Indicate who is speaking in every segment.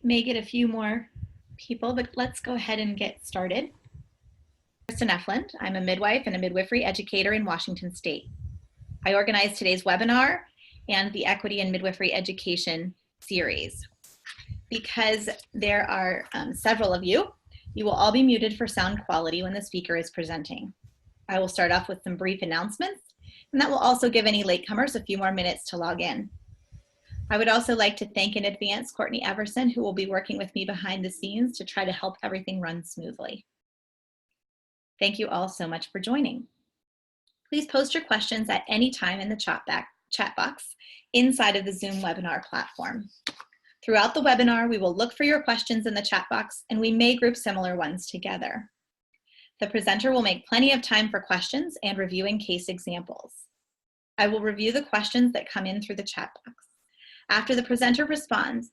Speaker 1: may get a few more people, but let's go ahead and get started. Kristen Efland. I'm a midwife and a midwifery educator in Washington State. I organized today's webinar and the Equity and Midwifery Education series. Because there are several of you, you will all be muted for sound quality when the speaker is presenting. I will start off with some brief announcements, and that will also give any latecomers a few more minutes to log in. I would also like to thank in advance Courtney Everson, who will be working with me behind the scenes to try to help everything run smoothly. Thank you all so much for joining. Please post your questions at any time in the chat box inside of the Zoom webinar platform. Throughout the webinar, we will look for your questions in the chat box, and we may group similar ones together. The presenter will make plenty of time for questions and reviewing case examples. I will review the questions that come in through the chat box. After the presenter responds,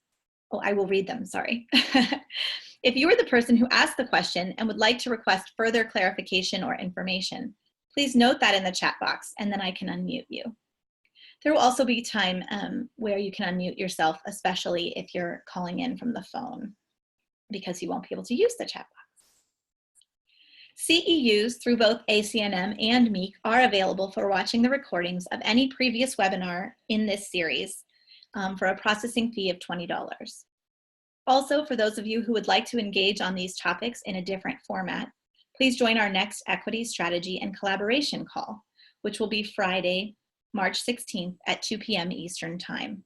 Speaker 1: I will read them, sorry. If you are the person who asked the question and would like to request further clarification or information, please note that in the chat box, and then I can unmute you. There will also be time where you can unmute yourself, especially if you're calling in from the phone, because you won't be able to use the chat box. CEUs through both ACNM and MEEC are available for watching the recordings of any previous webinar in this series for a processing fee of $20. Also, for those of you who would like to engage on these topics in a different format, please join our next Equity Strategy and Collaboration call, which will be Friday, March 16th at 2 p.m. Eastern Time.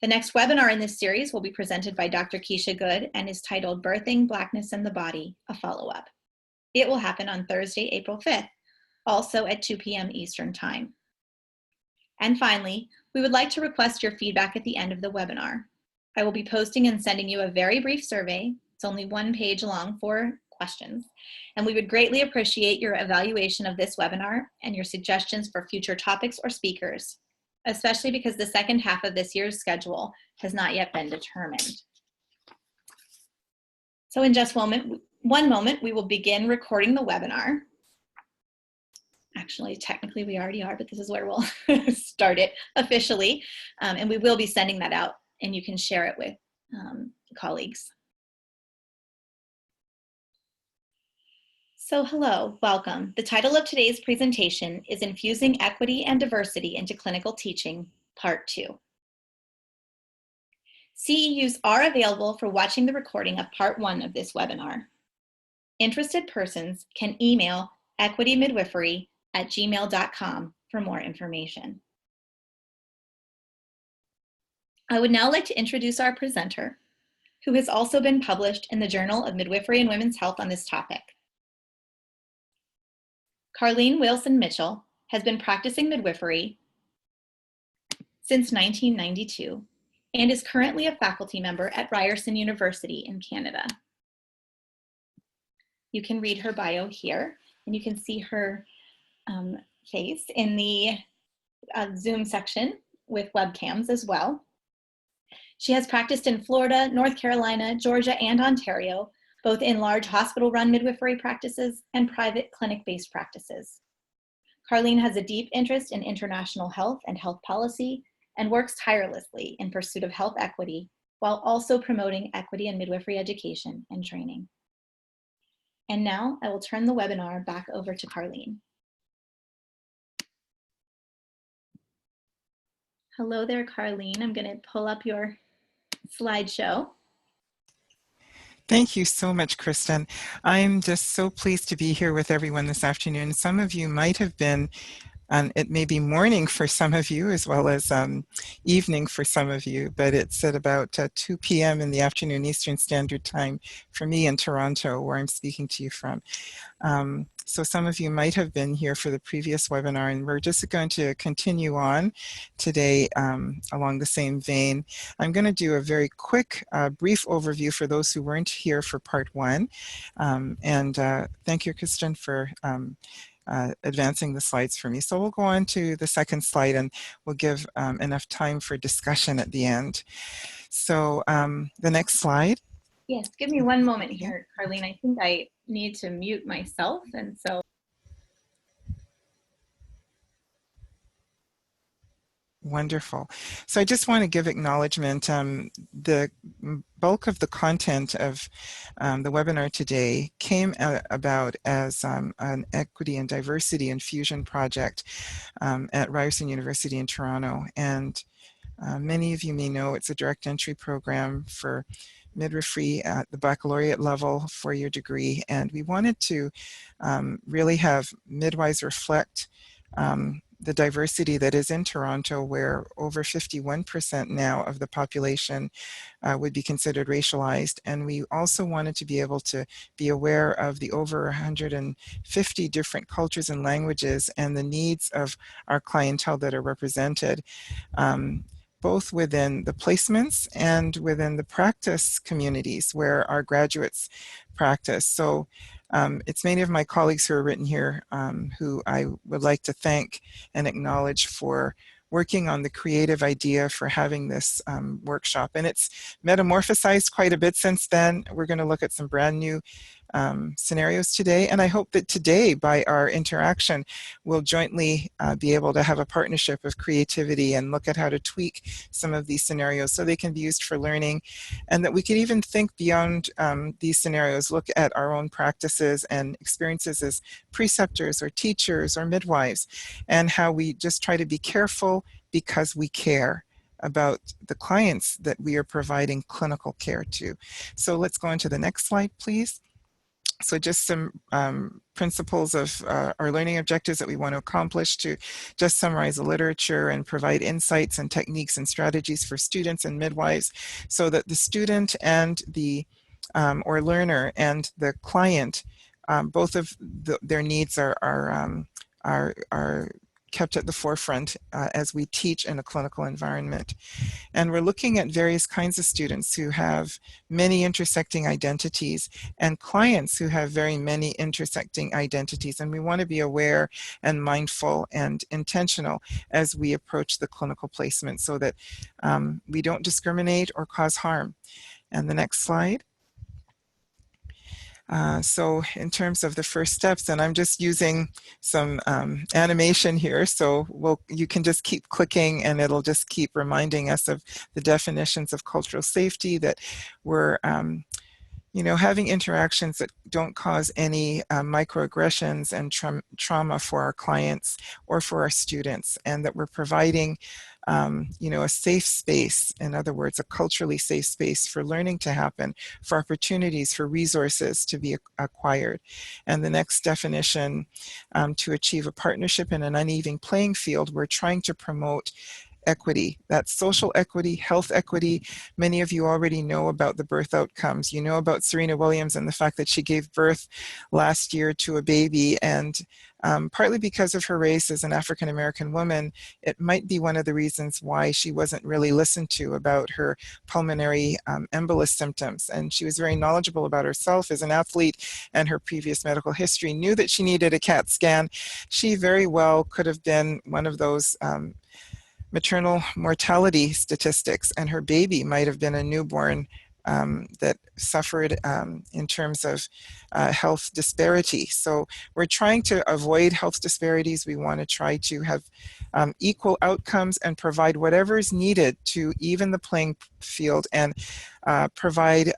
Speaker 1: The next webinar in this series will be presented by Dr. Keisha Good and is titled Birthing Blackness in the Body, a Follow-Up. It will happen on Thursday, April 5th, also at 2 p.m. Eastern Time. And finally, we would like to request your feedback at the end of the webinar. I will be posting and sending you a very brief survey. It's only 1 page long for questions, and we would greatly appreciate your evaluation of this webinar and your suggestions for future topics or speakers, especially because the second half of this year's schedule has not yet been determined. So in just one moment, we will begin recording the webinar. Actually, technically we already are, but this is where we'll start it officially, and we will be sending that out, and you can share it with colleagues. So hello, welcome. The title of today's presentation is Infusing Equity and Diversity into Clinical Teaching, Part 2. CEUs are available for watching the recording of Part 1 of this webinar. Interested persons can email equitymidwifery@gmail.com for more information. I would now like to introduce our presenter, who has also been published in the Journal of Midwifery and Women's Health on this topic. Karline Wilson-Mitchell has been practicing midwifery since 1992 and is currently a faculty member at Ryerson University in Canada. You can read her bio here, and you can see her face in the Zoom section with webcams as well. She has practiced in Florida, North Carolina, Georgia, and Ontario, both in large hospital-run midwifery practices and private clinic-based practices. Karline has a deep interest in international health and health policy and works tirelessly in pursuit of health equity while also promoting equity in midwifery education and training. And now I will turn the webinar back over to Karline. Hello there, Karline. I'm going to pull up your slideshow.
Speaker 2: Thank you so much, Kristen. I'm just so pleased to be here with everyone this afternoon. Some of you might have been, it may be morning for some of you as well as evening for some of you, but it's at about 2 p.m. in the afternoon Eastern Standard Time for me in Toronto, where I'm speaking to you from. So some of you might have been here for the previous webinar, and we're just going to continue on today along the same vein. I'm going to do a very quick, brief overview for those who weren't here for part 1. Thank you, Kristen, for advancing the slides for me. So we'll go on to the second slide, and we'll give enough time for discussion at the end. So the next slide.
Speaker 1: Yes, give me one moment here, Karline. I think I need to mute myself, and so.
Speaker 2: Wonderful. So I just want to give acknowledgement. The bulk of the content of the webinar today came about as an equity and diversity infusion project at Ryerson University in Toronto. And many of you may know it's a direct entry program for midwifery at the baccalaureate level for your degree. And we wanted to really have midwives reflect the diversity that is in Toronto, where over 51% now of the population would be considered racialized. And we also wanted to be able to be aware of the over 150 different cultures and languages and the needs of our clientele that are represented. Both within the placements and within the practice communities where our graduates practice. So it's many of my colleagues who are written here who I would like to thank and acknowledge for working on the creative idea for having this workshop. And it's metamorphosized quite a bit since then. We're going to look at some brand new scenarios today. And I hope that today, by our interaction, we'll jointly be able to have a partnership of creativity and look at how to tweak some of these scenarios so they can be used for learning, and that we can even think beyond these scenarios, look at our own practices and experiences as preceptors or teachers or midwives, and how we just try to be careful because we care about the clients that we are providing clinical care to. So let's go on to the next slide, please. So just some principles of our learning objectives that we want to accomplish, to just summarize the literature and provide insights and techniques and strategies for students and midwives so that the student and the or learner and the client, both of their needs are kept at the forefront as we teach in a clinical environment. And we're looking at various kinds of students who have many intersecting identities and clients who have very many intersecting identities. And we want to be aware and mindful and intentional as we approach the clinical placement so that we don't discriminate or cause harm. And the next slide. So in terms of the first steps, and I'm just using some animation here, so you can just keep clicking and it'll just keep reminding us of the definitions of cultural safety, that we're having interactions that don't cause any microaggressions and trauma for our clients or for our students, and that we're providing a safe space, in other words, a culturally safe space for learning to happen, for opportunities, for resources to be acquired. And the next definition, to achieve a partnership in an uneven playing field, we're trying to promote equity. That's social equity, health equity. Many of you already know about the birth outcomes. You know about Serena Williams and the fact that she gave birth last year to a baby, and partly because of her race as an African-American woman, it might be one of the reasons why she wasn't really listened to about her pulmonary embolus symptoms. And she was very knowledgeable about herself as an athlete and her previous medical history, knew that she needed a CAT scan. She very well could have been one of those maternal mortality statistics, and her baby might have been a newborn that suffered in terms of health disparity. So we're trying to avoid health disparities. We want to try to have equal outcomes and provide whatever is needed to even the playing field and provide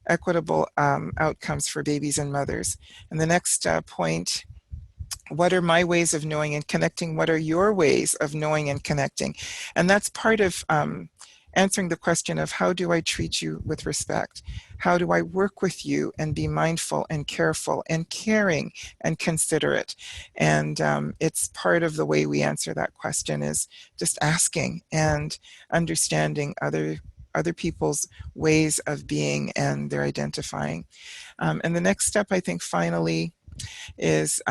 Speaker 2: equitable outcomes for babies and mothers. And the next point, what are my ways of knowing and connecting? What are your ways of knowing and connecting? And that's part of answering the question of, how do I treat you with respect? How do I work with you and be mindful and careful and caring and considerate? And it's part of the way we answer that question is just asking and understanding other people's ways of being and their identifying. And the next step, I think, finally, is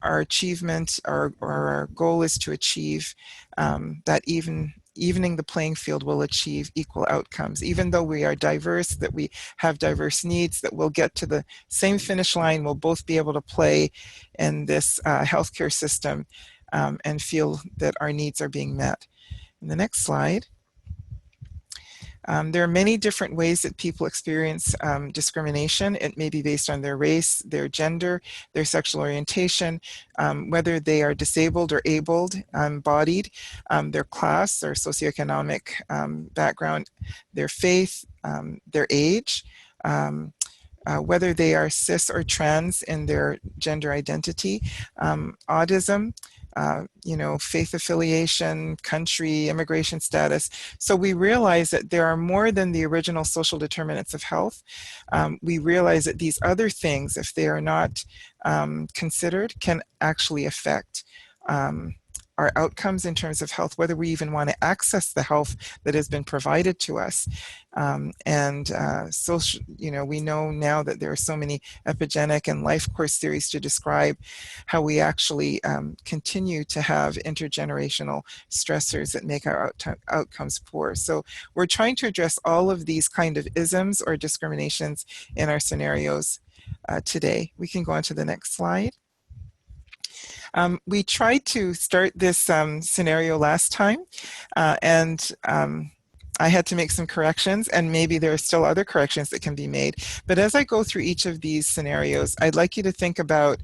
Speaker 2: our achievement, or our goal is to achieve that evening the playing field will achieve equal outcomes. Even though we are diverse, that we have diverse needs, that we'll get to the same finish line, we'll both be able to play in this healthcare system and feel that our needs are being met. In the next slide. There are many different ways that people experience discrimination. It may be based on their race, their gender, their sexual orientation, whether they are disabled or able-bodied, their class, their socioeconomic background, their faith, their age, whether they are cis or trans in their gender identity, autism, faith affiliation, country, immigration status. So we realize that there are more than the original social determinants of health. We realize that these other things, if they are not considered, can actually affect our outcomes in terms of health, whether we even want to access the health that has been provided to us. Social, we know now that there are so many epigenic and life course theories to describe how we actually continue to have intergenerational stressors that make our outcomes poor. So we're trying to address all of these kind of isms or discriminations in our scenarios today. We can go on to the next slide. We tried to start this scenario last time, and I had to make some corrections, and maybe there are still other corrections that can be made. But as I go through each of these scenarios, I'd like you to think about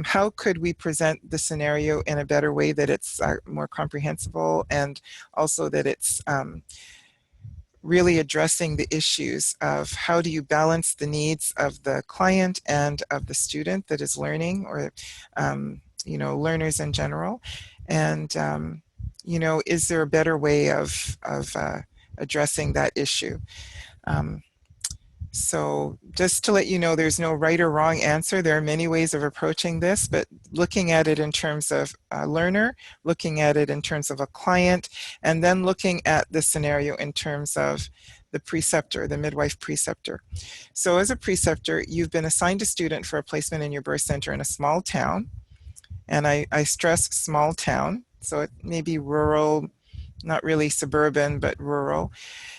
Speaker 2: how could we present the scenario in a better way that it's more comprehensible, and also that it's really addressing the issues of how do you balance the needs of the client and of the student that is learning, or learners in general, and is there a better way of addressing that issue? So just to let you know, there's no right or wrong answer. There are many ways of approaching this, but looking at it in terms of a learner, looking at it in terms of a client, and then looking at the scenario in terms of the preceptor, the midwife preceptor. So as a preceptor, you've been assigned a student for a placement in your birth center in a small town. And I stress small town, so it may be rural, not really suburban, but rural.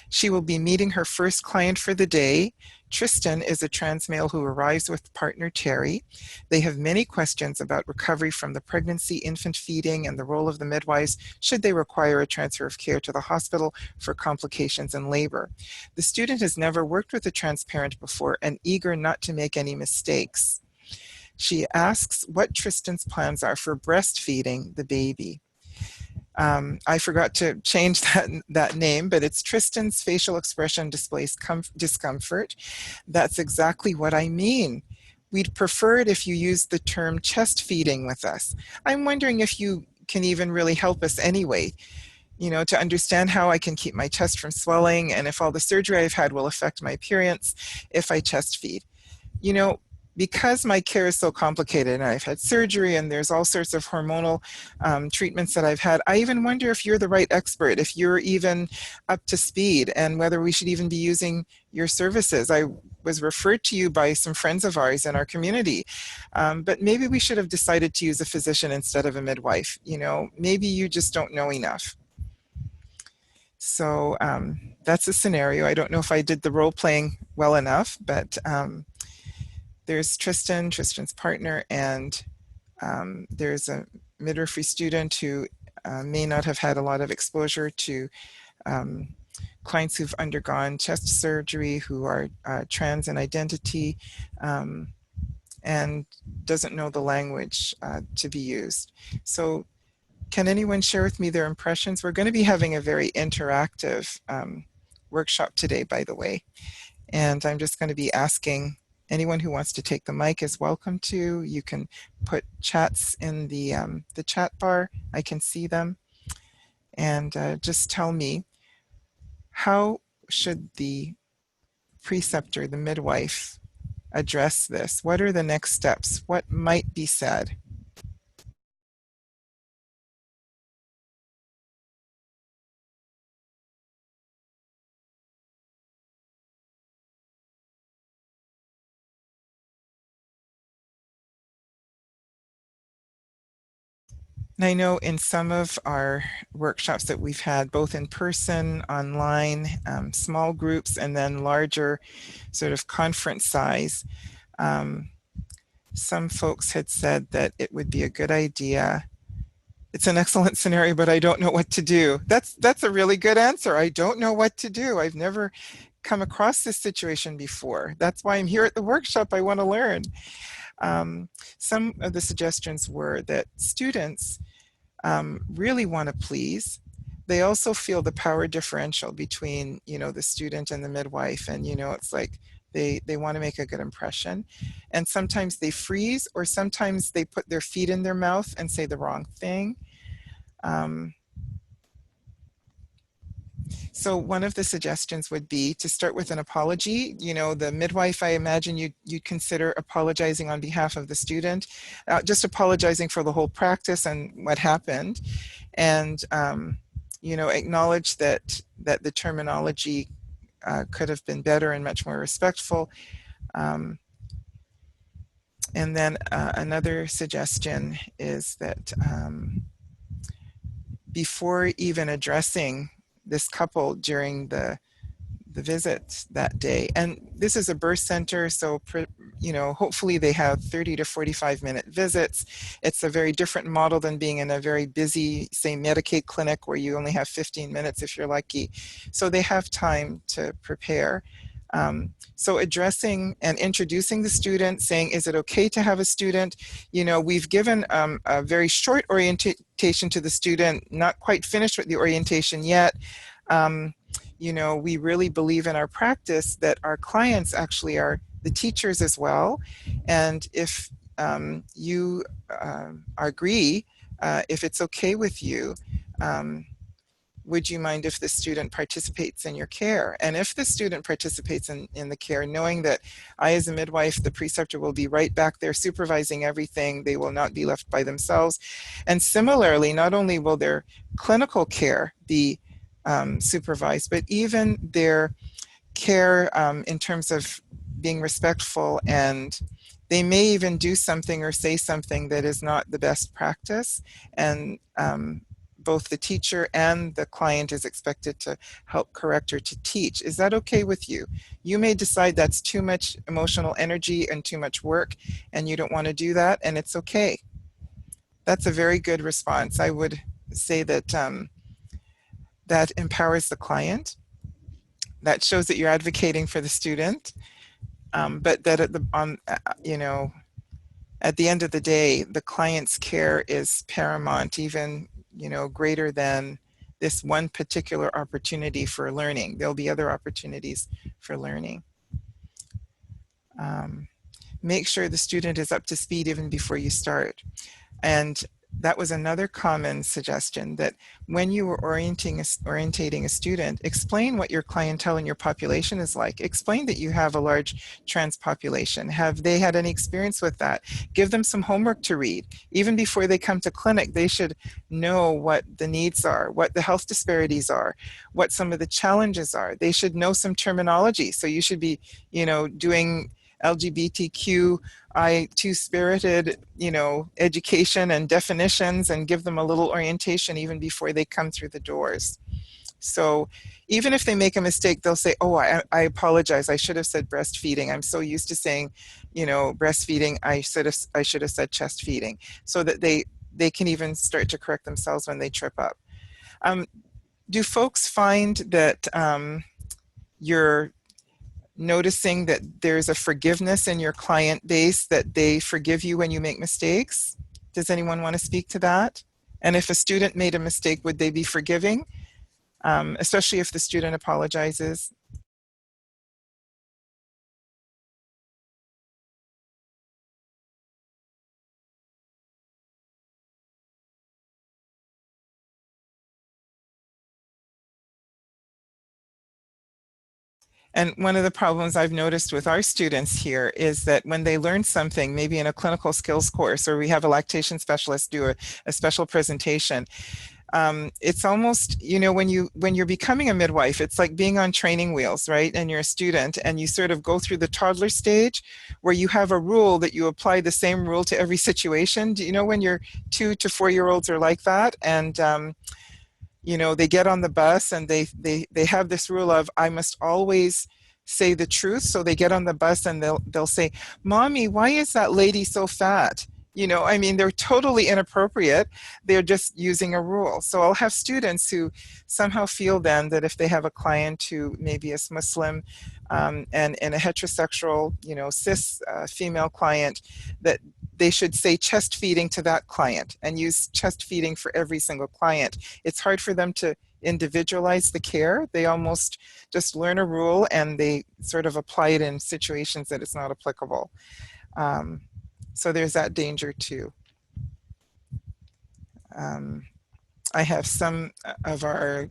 Speaker 2: She will be meeting her first client for the day. Tristan is a trans male who arrives with partner Terry. They have many questions about recovery from the pregnancy, infant feeding, and the role of the midwives should they require a transfer of care to the hospital for complications in labor. The student has never worked with a trans parent before and eager not to make any mistakes. She asks what Tristan's plans are for breastfeeding the baby. I forgot to change that name, but it's Tristan's facial expression displays discomfort. That's exactly what I mean. We'd prefer it if you used the term chest feeding with us. I'm wondering if you can even really help us anyway, to understand how I can keep my chest from swelling, and if all the surgery I've had will affect my appearance if I chest feed. Because my care is so complicated and I've had surgery and there's all sorts of hormonal treatments that I've had, I even wonder if you're the right expert, if you're even up to speed, and whether we should even be using your services. I was referred to you by some friends of ours in our community, but maybe we should have decided to use a physician instead of a midwife. Maybe you just don't know enough. So that's a scenario. I don't know if I did the role playing well enough, but there's Tristan's partner, and there's a midwifery student who may not have had a lot of exposure to clients who've undergone chest surgery, who are trans in identity, and doesn't know the language to be used. So can anyone share with me their impressions? We're going to be having a very interactive workshop today, by the way. And I'm just going to be asking anyone who wants to take the mic is welcome to. You can put chats in the chat bar. I can see them. And just tell me, how should the preceptor, the midwife, address this? What are the next steps? What might be said? And I know in some of our workshops that we've had, both in person, online, small groups, and then larger sort of conference size, some folks had said that it would be a good idea It's an excellent scenario, but I don't know what to do. That's a really good answer. I don't know what to do. I've never come across this situation before. That's why I'm here at the workshop. I want to learn. Um, some of the suggestions were that students really want to please. They also feel the power differential between, the student and the midwife. And, it's like they want to make a good impression. And sometimes they freeze, or sometimes they put their feet in their mouth and say the wrong thing. So one of the suggestions would be to start with an apology. The midwife, I imagine you'd consider apologizing on behalf of the student, just apologizing for the whole practice and what happened. And, acknowledge that the terminology could have been better and much more respectful. And then another suggestion is that before even addressing this couple during the visit that day, and this is a birth center, so hopefully they have 30 to 45-minute visits. It's a very different model than being in a very busy, say, Medicaid clinic where you only have 15 minutes if you're lucky. So they have time to prepare. So addressing and introducing the student, saying, is it okay to have a student? We've given a very short orientation to the student, not quite finished with the orientation yet. We really believe in our practice that our clients actually are the teachers as well. And if you agree, if it's okay with you, would you mind if the student participates in your care? And if the student participates in the care, knowing that I, as a midwife, the preceptor, will be right back there supervising everything, they will not be left by themselves. And similarly, not only will their clinical care be supervised, but even their care in terms of being respectful, and they may even do something or say something that is not the best practice. And both the teacher and the client is expected to help correct or to teach. Is that okay with you? You may decide that's too much emotional energy and too much work, and you don't want to do that, and it's okay. That's a very good response. I would say that that empowers the client. That shows that you're advocating for the student, but that at the end of the day, the client's care is paramount, even greater than this one particular opportunity for learning. There'll be other opportunities for learning. Make sure the student is up to speed even before you start. And that was another common suggestion, that when you were orientating a student, explain what your clientele and your population is like. Explain that you have a large trans population. Have they had any experience with that? Give them some homework to read. Even before they come to clinic, they should know what the needs are, what the health disparities are, what some of the challenges are. They should know some terminology. So you should be, doing LGBTQ two-spirited, education and definitions, and give them a little orientation even before they come through the doors. So even if they make a mistake, they'll say, oh, I apologize. I should have said breastfeeding. I'm so used to saying, breastfeeding. I should have said chest feeding, so that they can even start to correct themselves when they trip up. Do folks find that you're noticing that there's a forgiveness in your client base, that they forgive you when you make mistakes? Does anyone want to speak to that? And if a student made a mistake, would they be forgiving, especially if the student apologizes? And one of the problems I've noticed with our students here is that when they learn something, maybe in a clinical skills course, or we have a lactation specialist do a special presentation, it's almost, when you're becoming a midwife, it's like being on training wheels, right? And you're a student and you sort of go through the toddler stage where you have a rule that you apply the same rule to every situation. Do you know when your 2 to 4-year-olds are like that? And they get on the bus and they have this rule of, I must always say the truth. So they get on the bus and they'll say, Mommy, why is that lady so fat? You know, I mean, they're totally inappropriate. They're just using a rule. So I'll have students who somehow feel then that if they have a client who maybe is Muslim and a heterosexual, you know, cis female client, that they should say chest feeding to that client and use chest feeding for every single client. It's hard for them to individualize the care. They almost just learn a rule and they sort of apply it in situations that it's not applicable. So there's that danger too. I have some of our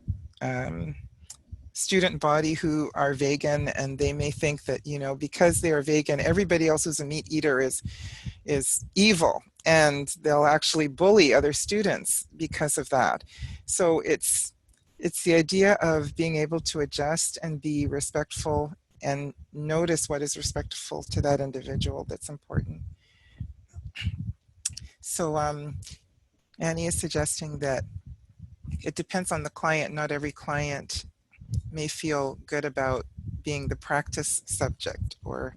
Speaker 2: student body who are vegan, and they may think that, you know, because they are vegan, everybody else who's a meat eater is evil, and they'll actually bully other students because of that. So it's the idea of being able to adjust and be respectful and notice what is respectful to that individual that's important. So Annie is suggesting that it depends on the client. Not every client may feel good about being the practice subject or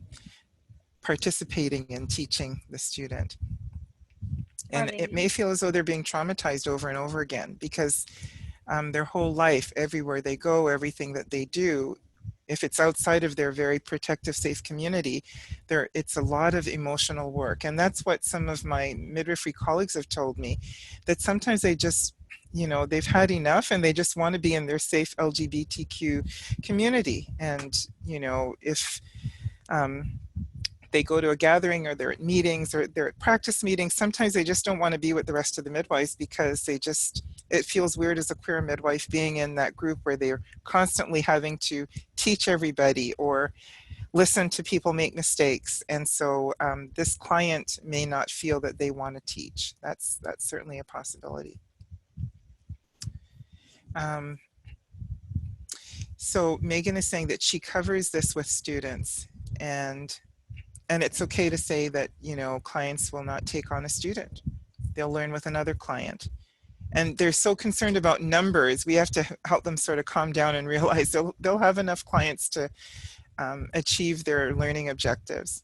Speaker 2: participating in teaching the student. And it may feel as though they're being traumatized over and over again because their whole life, everywhere they go, everything that they do, if it's outside of their very protective, safe community, it's a lot of emotional work. And that's what some of my midwifery colleagues have told me, that sometimes they just, you know, they've had enough and they just want to be in their safe LGBTQ community. And, you know, if they go to a gathering or they're at meetings or they're at practice meetings, sometimes they just don't want to be with the rest of the midwives because it feels weird as a queer midwife being in that group where they're constantly having to teach everybody or listen to people make mistakes. And so this client may not feel that they want to teach. That's certainly a possibility. So Megan is saying that she covers this with students, and it's okay to say that, you know, clients will not take on a student. They'll learn with another client. And they're so concerned about numbers, we have to help them sort of calm down and realize they'll have enough clients to achieve their learning objectives.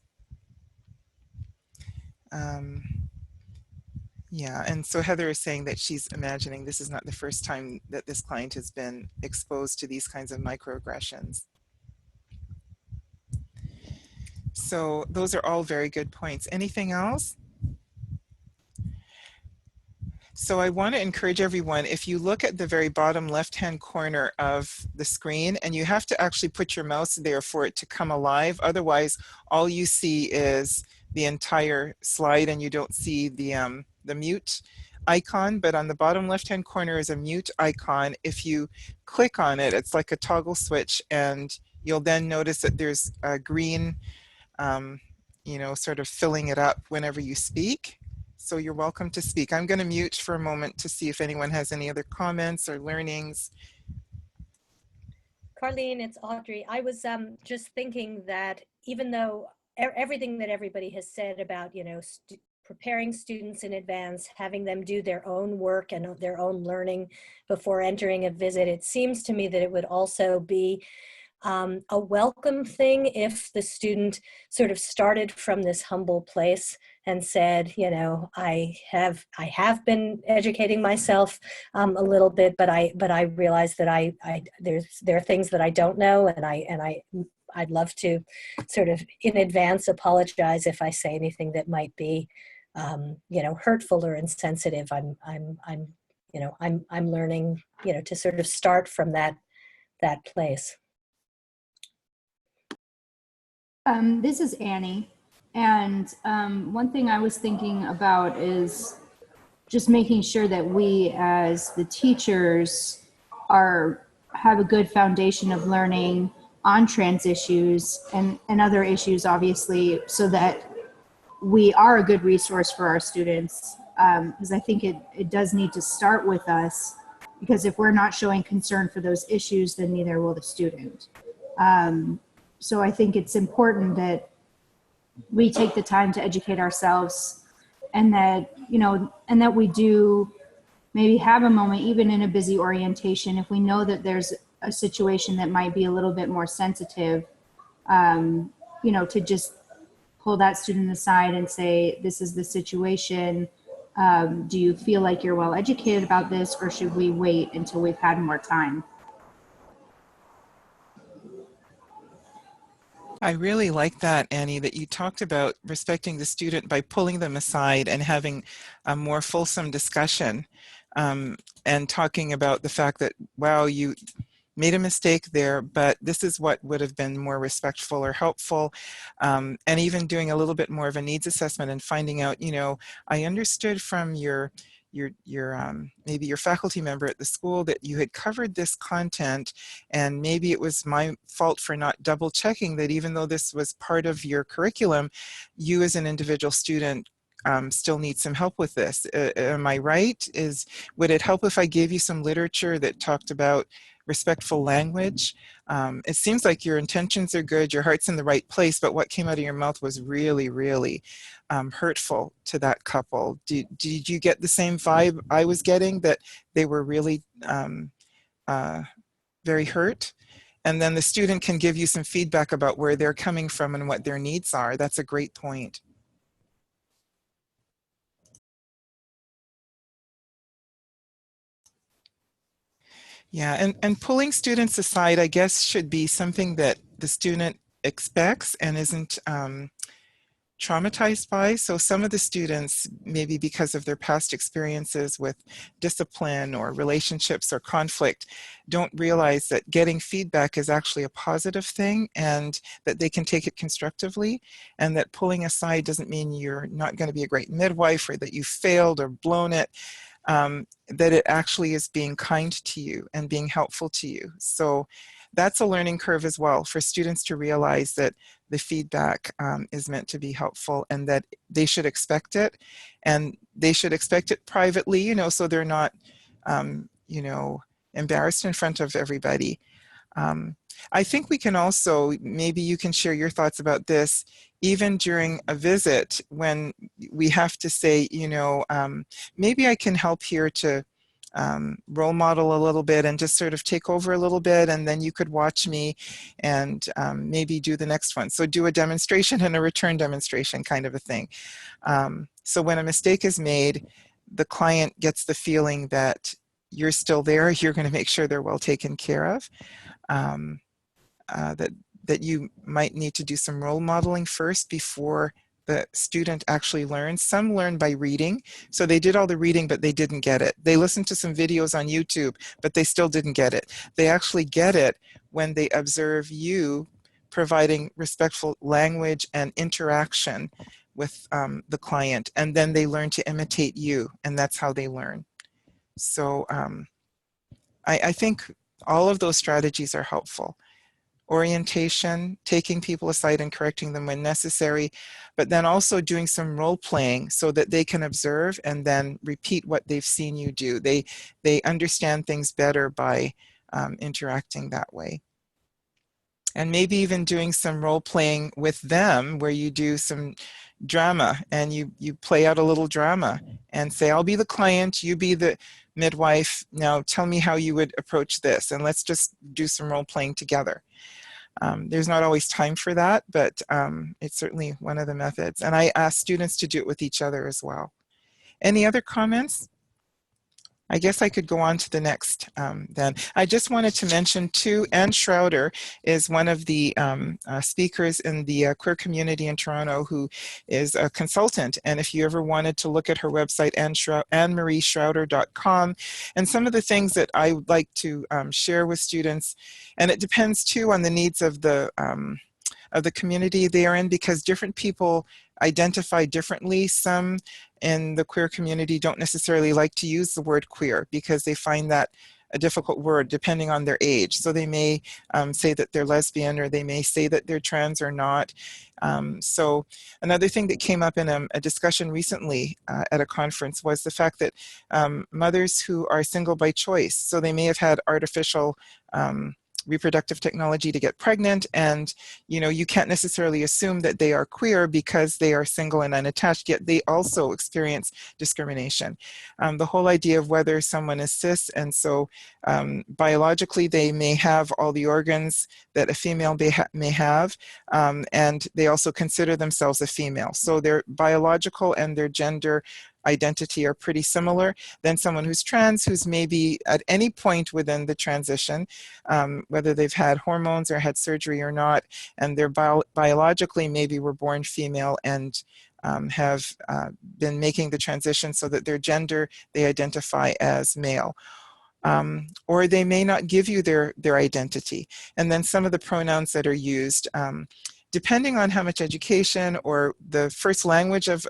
Speaker 2: Yeah, and so Heather is saying that she's imagining this is not the first time that this client has been exposed to these kinds of microaggressions. So those are all very good points. Anything else? So I want to encourage everyone, if you look at the very bottom left-hand corner of the screen, and you have to actually put your mouse there for it to come alive. Otherwise, all you see is the entire slide and you don't see the mute icon. But on the bottom left-hand corner is a mute icon. If you click on it, it's like a toggle switch, and you'll then notice that there's a green, you know, sort of filling it up whenever you speak. So you're welcome to speak. I'm going to mute for a moment to see if anyone has any other comments or learnings.
Speaker 3: Karline, it's Audrey. I was just thinking that even though everything that everybody has said about, you know, preparing students in advance, having them do their own work and their own learning before entering a visit, it seems to me that it would also be a welcome thing if the student sort of started from this humble place and said, you know, I have been educating myself a little bit, but I realize that there are things that I don't know, and I'd love to sort of in advance apologize if I say anything that might be, you know, hurtful or insensitive. I'm learning, you know, to sort of start from that place.
Speaker 4: This is Annie, and one thing I was thinking about is just making sure that we as the teachers have a good foundation of learning on trans issues and other issues, obviously, so that we are a good resource for our students, because I think it does need to start with us, because if we're not showing concern for those issues, then neither will the student. So I think it's important that we take the time to educate ourselves, and that, you know, and that we do maybe have a moment, even in a busy orientation, if we know that there's a situation that might be a little bit more sensitive, you know, to just pull that student aside and say, this is the situation. Do you feel like you're well educated about this, or should we wait until we've had more time?
Speaker 2: I really like that, Annie, that you talked about respecting the student by pulling them aside and having a more fulsome discussion, and talking about the fact that, wow, you made a mistake there, but this is what would have been more respectful or helpful, and even doing a little bit more of a needs assessment and finding out, you know, I understood from your maybe your faculty member at the school that you had covered this content, and maybe it was my fault for not double checking that even though this was part of your curriculum, you as an individual student still need some help with this. Am I right? Would it help if I gave you some literature that talked about respectful language? It seems like your intentions are good, your heart's in the right place, but what came out of your mouth was really, really hurtful to that couple. Did you get the same vibe I was getting, that they were really very hurt? And then the student can give you some feedback about where they're coming from and what their needs are. That's a great point. Yeah, and pulling students aside, I guess, should be something that the student expects and isn't traumatized by. So some of the students, maybe because of their past experiences with discipline or relationships or conflict, don't realize that getting feedback is actually a positive thing and that they can take it constructively, and that pulling aside doesn't mean you're not going to be a great midwife or that you failed or blown it. That it actually is being kind to you and being helpful to you. So that's a learning curve as well for students to realize that the feedback is meant to be helpful and that they should expect it, and they should expect it privately, you know, so they're not, you know, embarrassed in front of everybody. I think we can also, maybe you can share your thoughts about this, even during a visit when we have to say, you know, maybe I can help here to role model a little bit and just sort of take over a little bit, and then you could watch me and maybe do the next one. So do a demonstration and a return demonstration kind of a thing. So when a mistake is made, the client gets the feeling that you're still there, you're going to make sure they're well taken care of. That you might need to do some role modeling first before the student actually learns. Some learn by reading. So they did all the reading, but they didn't get it. They listened to some videos on YouTube, but they still didn't get it. They actually get it when they observe you providing respectful language and interaction with the client, and then they learn to imitate you, and that's how they learn. So I think all of those strategies are helpful. Orientation, taking people aside and correcting them when necessary, but then also doing some role playing so that they can observe and then repeat what they've seen you do. They understand things better by interacting that way. And maybe even doing some role playing with them where you do some drama and you play out a little drama and say, I'll be the client, you be the midwife, now tell me how you would approach this, and let's just do some role playing together. There's not always time for that, but it's certainly one of the methods. And I ask students to do it with each other as well. Any other comments? I guess I could go on to the next then. I just wanted to mention too, Anne Schroeder is one of the speakers in the queer community in Toronto who is a consultant. And if you ever wanted to look at her website, AnneMarieSchroeder.com, and some of the things that I would like to share with students, and it depends too on the needs of the community they are in, because different people identify differently. Some in the queer community don't necessarily like to use the word queer because they find that a difficult word depending on their age. So they may say that they're lesbian, or they may say that they're trans or not. So another thing that came up in a discussion recently at a conference was the fact that mothers who are single by choice, so they may have had artificial reproductive technology to get pregnant, and you can't necessarily assume that they are queer because they are single and unattached, yet they also experience discrimination. The whole idea of whether someone is cis, and so biologically they may have all the organs that a female may have, and they also consider themselves a female. So their biological and their gender identity are pretty similar. Then someone who's trans, who's maybe at any point within the transition, whether they've had hormones or had surgery or not, and they're biologically maybe were born female and have been making the transition so that their gender, they identify as male. Or they may not give you their identity. And then some of the pronouns that are used, depending on how much education or the first language of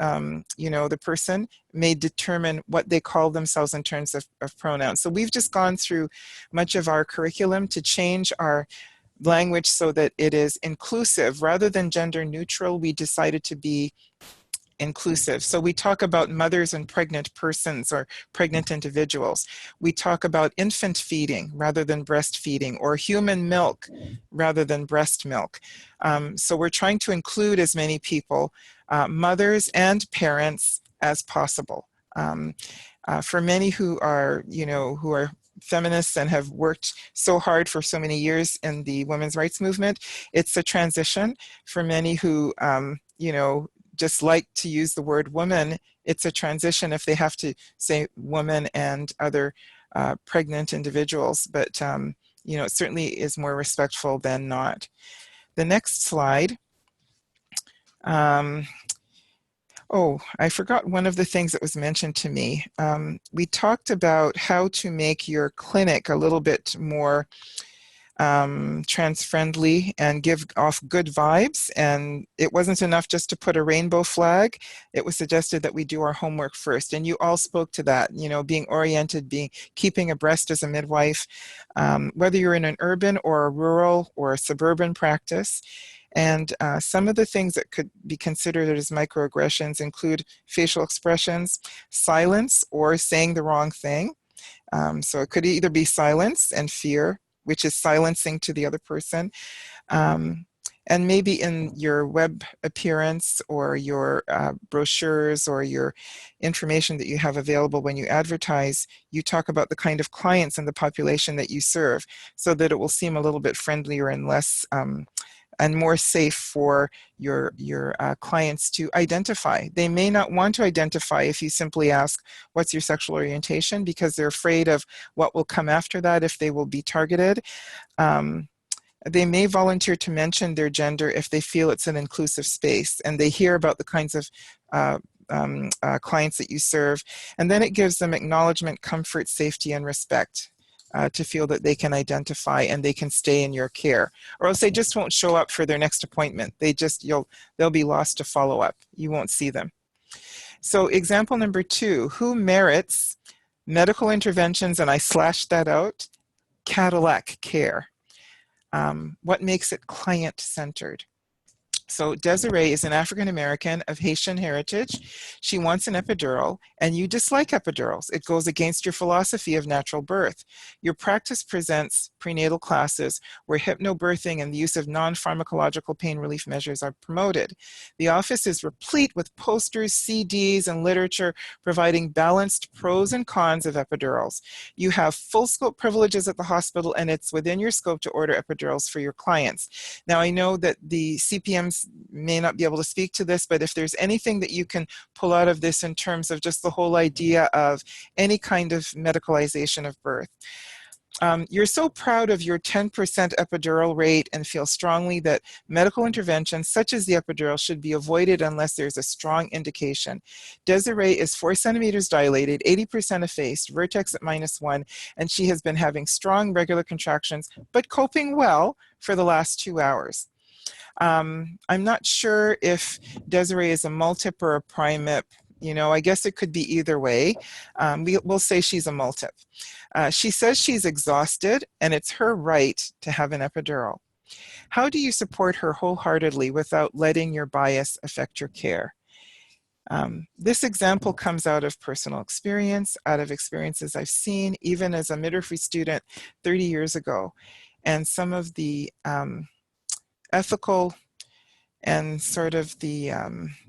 Speaker 2: the person may determine what they call themselves in terms of pronouns. So we've just gone through much of our curriculum to change our language so that it is inclusive. Rather than gender neutral, we decided to be inclusive. So we talk about mothers and pregnant persons or pregnant individuals. We talk about infant feeding rather than breastfeeding, or human milk rather than breast milk. So we're trying to include as many people, mothers and parents, as possible. For many who are feminists and have worked so hard for so many years in the women's rights movement, it's a transition. For many who just like to use the word woman, it's a transition if they have to say woman and other pregnant individuals, but it certainly is more respectful than not. The next slide. Oh, I forgot one of the things that was mentioned to me. We talked about how to make your clinic a little bit more trans-friendly and give off good vibes, and it wasn't enough just to put a rainbow flag. It was suggested that we do our homework first, and you all spoke to that, being oriented, keeping abreast as a midwife, whether you're in an urban or a rural or a suburban practice. And some of the things that could be considered as microaggressions include facial expressions, silence, or saying the wrong thing. So it could either be silence and fear, which is silencing to the other person. And maybe in your web appearance or your brochures or your information that you have available when you advertise, you talk about the kind of clients and the population that you serve, so that it will seem a little bit friendlier and less and more safe for your clients to identify. They may not want to identify if you simply ask, what's your sexual orientation? Because they're afraid of what will come after that if they will be targeted. They may volunteer to mention their gender if they feel it's an inclusive space and they hear about the kinds of clients that you serve. And then it gives them acknowledgement, comfort, safety, and respect. To feel that they can identify and they can stay in your care, or else they just won't show up for their next appointment. They'll be lost to follow up. You won't see them. So example number 2, who merits medical interventions, and I slashed that out, Cadillac care. What makes it client-centered? So Desiree is an African-American of Haitian heritage. She wants an epidural, and you dislike epidurals. It goes against your philosophy of natural birth. Your practice presents prenatal classes where hypnobirthing and the use of non-pharmacological pain relief measures are promoted. The office is replete with posters, CDs, and literature providing balanced pros and cons of epidurals. You have full scope privileges at the hospital, and it's within your scope to order epidurals for your clients. Now, I know that the CPMs may not be able to speak to this, but if there's anything that you can pull out of this in terms of just the whole idea of any kind of medicalization of birth. You're so proud of your 10% epidural rate and feel strongly that medical interventions such as the epidural should be avoided unless there's a strong indication. Desiree is 4 centimeters dilated, 80% effaced, vertex at -1, and she has been having strong regular contractions, but coping well for the last 2 hours. I'm not sure if Desiree is a multip or a primip. I guess it could be either way. We'll say she's a multip. She says she's exhausted and it's her right to have an epidural. How do you support her wholeheartedly without letting your bias affect your care? This example comes out of personal experience, out of experiences I've seen, even as a midwifery student 30 years ago. And some of the ethical and sort of the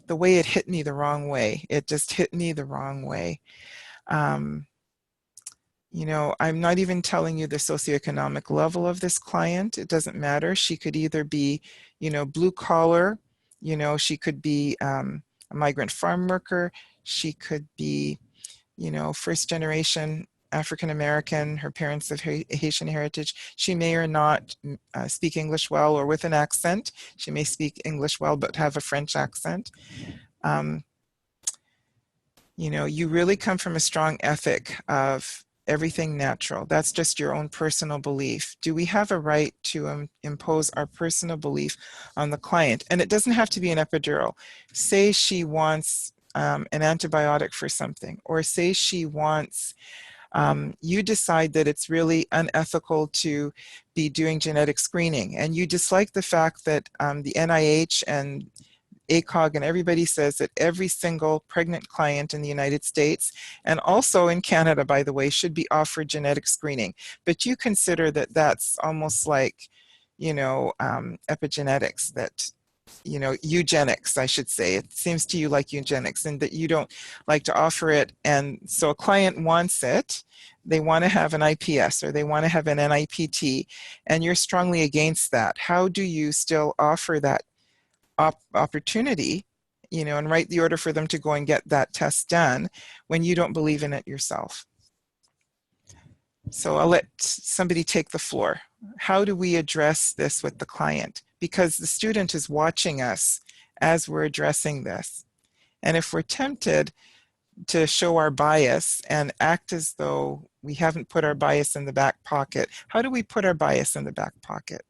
Speaker 2: way it hit me the wrong way. It just hit me the wrong way. You know, I'm not even telling you the socioeconomic level of this client. It doesn't matter. She could either be, you know, blue collar, you know, she could be a migrant farm worker. She could be, you know, first generation African American, her parents of Haitian heritage. She may or not speak English well or with an accent. She may speak English well but have a French accent. You know, you really come from a strong ethic of everything natural. That's just your own personal belief. Do we have a right to impose our personal belief on the client? And it doesn't have to be an epidural. Say she wants an antibiotic for something, or say she wants, you decide that it's really unethical to be doing genetic screening, and you dislike the fact that the NIH and ACOG and everybody says that every single pregnant client in the United States, and also in Canada, by the way, should be offered genetic screening. But you consider that that's almost like, you know, epigenetics, that, you know, eugenics, I should say. It seems to you like eugenics, and that you don't like to offer it. And so a client wants it. They want to have an IPS or they want to have an NIPT, and you're strongly against that. How do you still offer that opportunity, you know, and write the order for them to go and get that test done when you don't believe in it yourself? So I'll let somebody take the floor. How do we address this with the client? Because the student is watching us as we're addressing this. And if we're tempted to show our bias and act as though we haven't put our bias in the back pocket, how do we put our bias in the back pocket?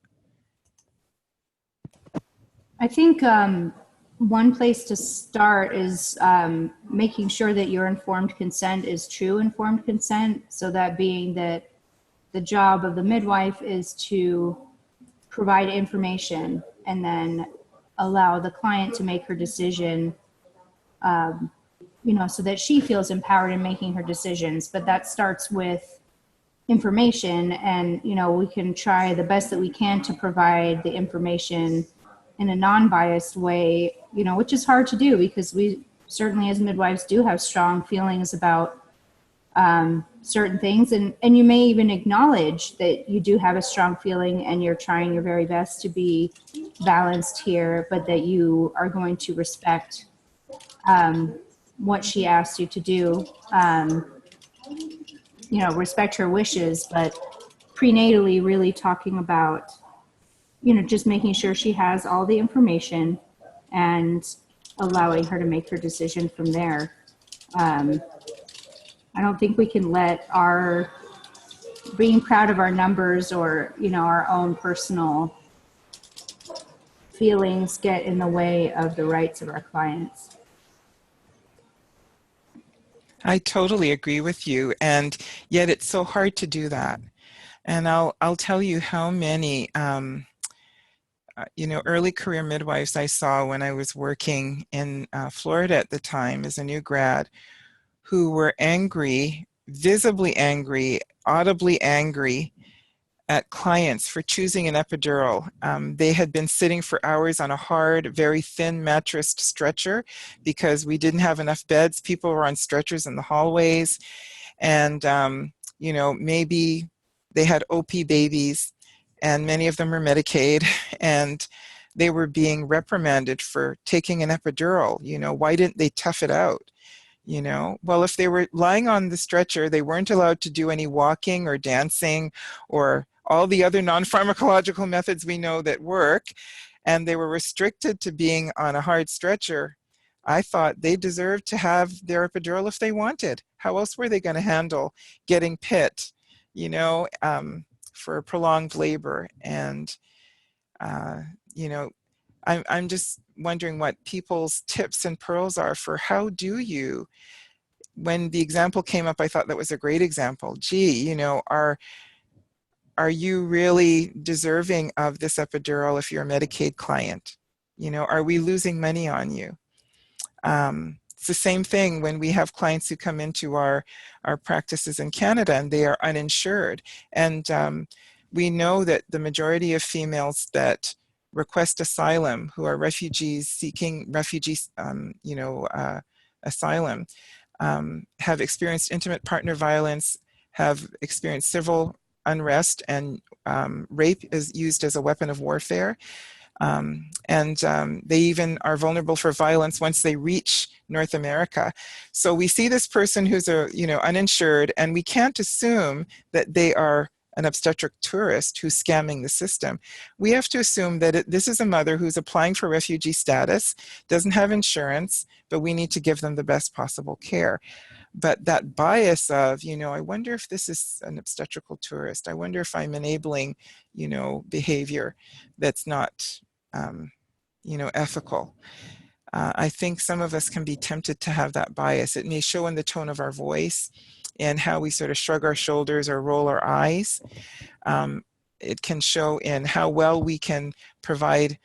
Speaker 4: I think one place to start is making sure that your informed consent is true informed consent. So that being that the job of the midwife is to provide information and then allow the client to make her decision, you know, so that she feels empowered in making her decisions. But that starts with information, and, you know, we can try the best that we can to provide the information in a non-biased way, you know, which is hard to do because we certainly as midwives do have strong feelings about certain things. And you may even acknowledge that you do have a strong feeling and you're trying your very best to be balanced here, but that you are going to respect what she asked you to do, you know, respect her wishes, but prenatally really talking about, you know, just making sure she has all the information and allowing her to make her decision from there. I don't think we can let our being proud of our numbers or, you know, our own personal feelings get in the way of the rights of our clients.
Speaker 2: I totally agree with you, and yet it's so hard to do that. And I'll tell you how many you know, early career midwives I saw when I was working in Florida at the time as a new grad, who were angry, visibly angry, audibly angry at clients for choosing an epidural. They had been sitting for hours on a hard, very thin mattressed stretcher because we didn't have enough beds. People were on stretchers in the hallways, and you know, maybe they had OP babies, and many of them were Medicaid, and they were being reprimanded for taking an epidural. You know, why didn't they tough it out? You know, well, if they were lying on the stretcher, they weren't allowed to do any walking or dancing or all the other non-pharmacological methods we know that work, and they were restricted to being on a hard stretcher. I thought they deserved to have their epidural if they wanted. How else were they going to handle getting PIT, you know, for prolonged labor? And, you know, I'm just wondering what people's tips and pearls are for how do you, when the example came up, I thought that was a great example. Gee, you know, are you really deserving of this epidural if you're a Medicaid client? You know, are we losing money on you? It's the same thing when we have clients who come into our practices in Canada and they are uninsured. And we know that the majority of females that request asylum, who are refugees seeking asylum, have experienced intimate partner violence, have experienced civil unrest, and rape is used as a weapon of warfare. They even are vulnerable for violence once they reach North America. So we see this person who's uninsured, and we can't assume that they are an obstetric tourist who's scamming the system. We have to assume that this is a mother who's applying for refugee status, doesn't have insurance, but we need to give them the best possible care. But that bias of, I wonder if this is an obstetrical tourist. I wonder if I'm enabling, behavior that's not, ethical. I think some of us can be tempted to have that bias. It may show in the tone of our voice and how we sort of shrug our shoulders or roll our eyes. It can show in how well we can provide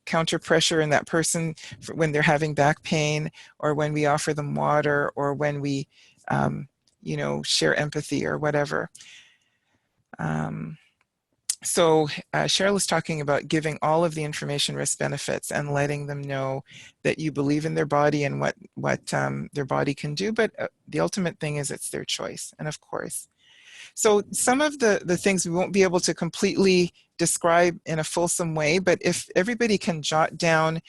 Speaker 2: counter pressure in that person when they're having back pain, or when we offer them water, or when we, share empathy or whatever. So Cheryl is talking about giving all of the information, risk, benefits, and letting them know that you believe in their body and what their body can do. But the ultimate thing is it's their choice. And of course, so some of the things we won't be able to completely describe in a fulsome way, but if everybody can jot down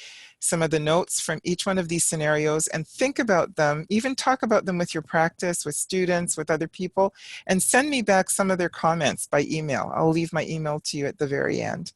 Speaker 2: some of the notes from each one of these scenarios and think about them, even talk about them with your practice, with students, with other people, and send me back some of their comments by email. I'll leave my email to you at the very end.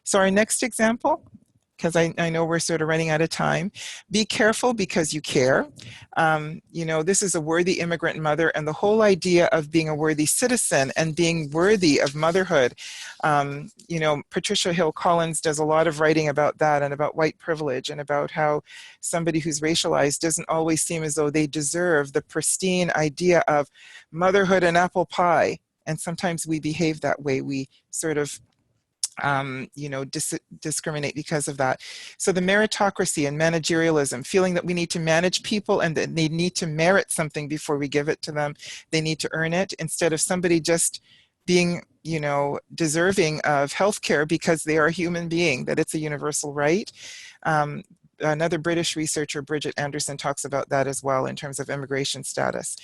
Speaker 2: So our next example, because I know we're sort of running out of time. Be careful because you care. This is a worthy immigrant mother, and the whole idea of being a worthy citizen and being worthy of motherhood. Patricia Hill Collins does a lot of writing about that and about white privilege and about how somebody who's racialized doesn't always seem as though they deserve the pristine idea of motherhood and apple pie. And sometimes we behave that way. We sort of discriminate because of that. So the meritocracy and managerialism, feeling that we need to manage people and that they need to merit something before we give it to them. They need to earn it, instead of somebody just being, deserving of healthcare because they are a human being, that it's a universal right. Another British researcher, Bridget Anderson, talks about that as well in terms of immigration status.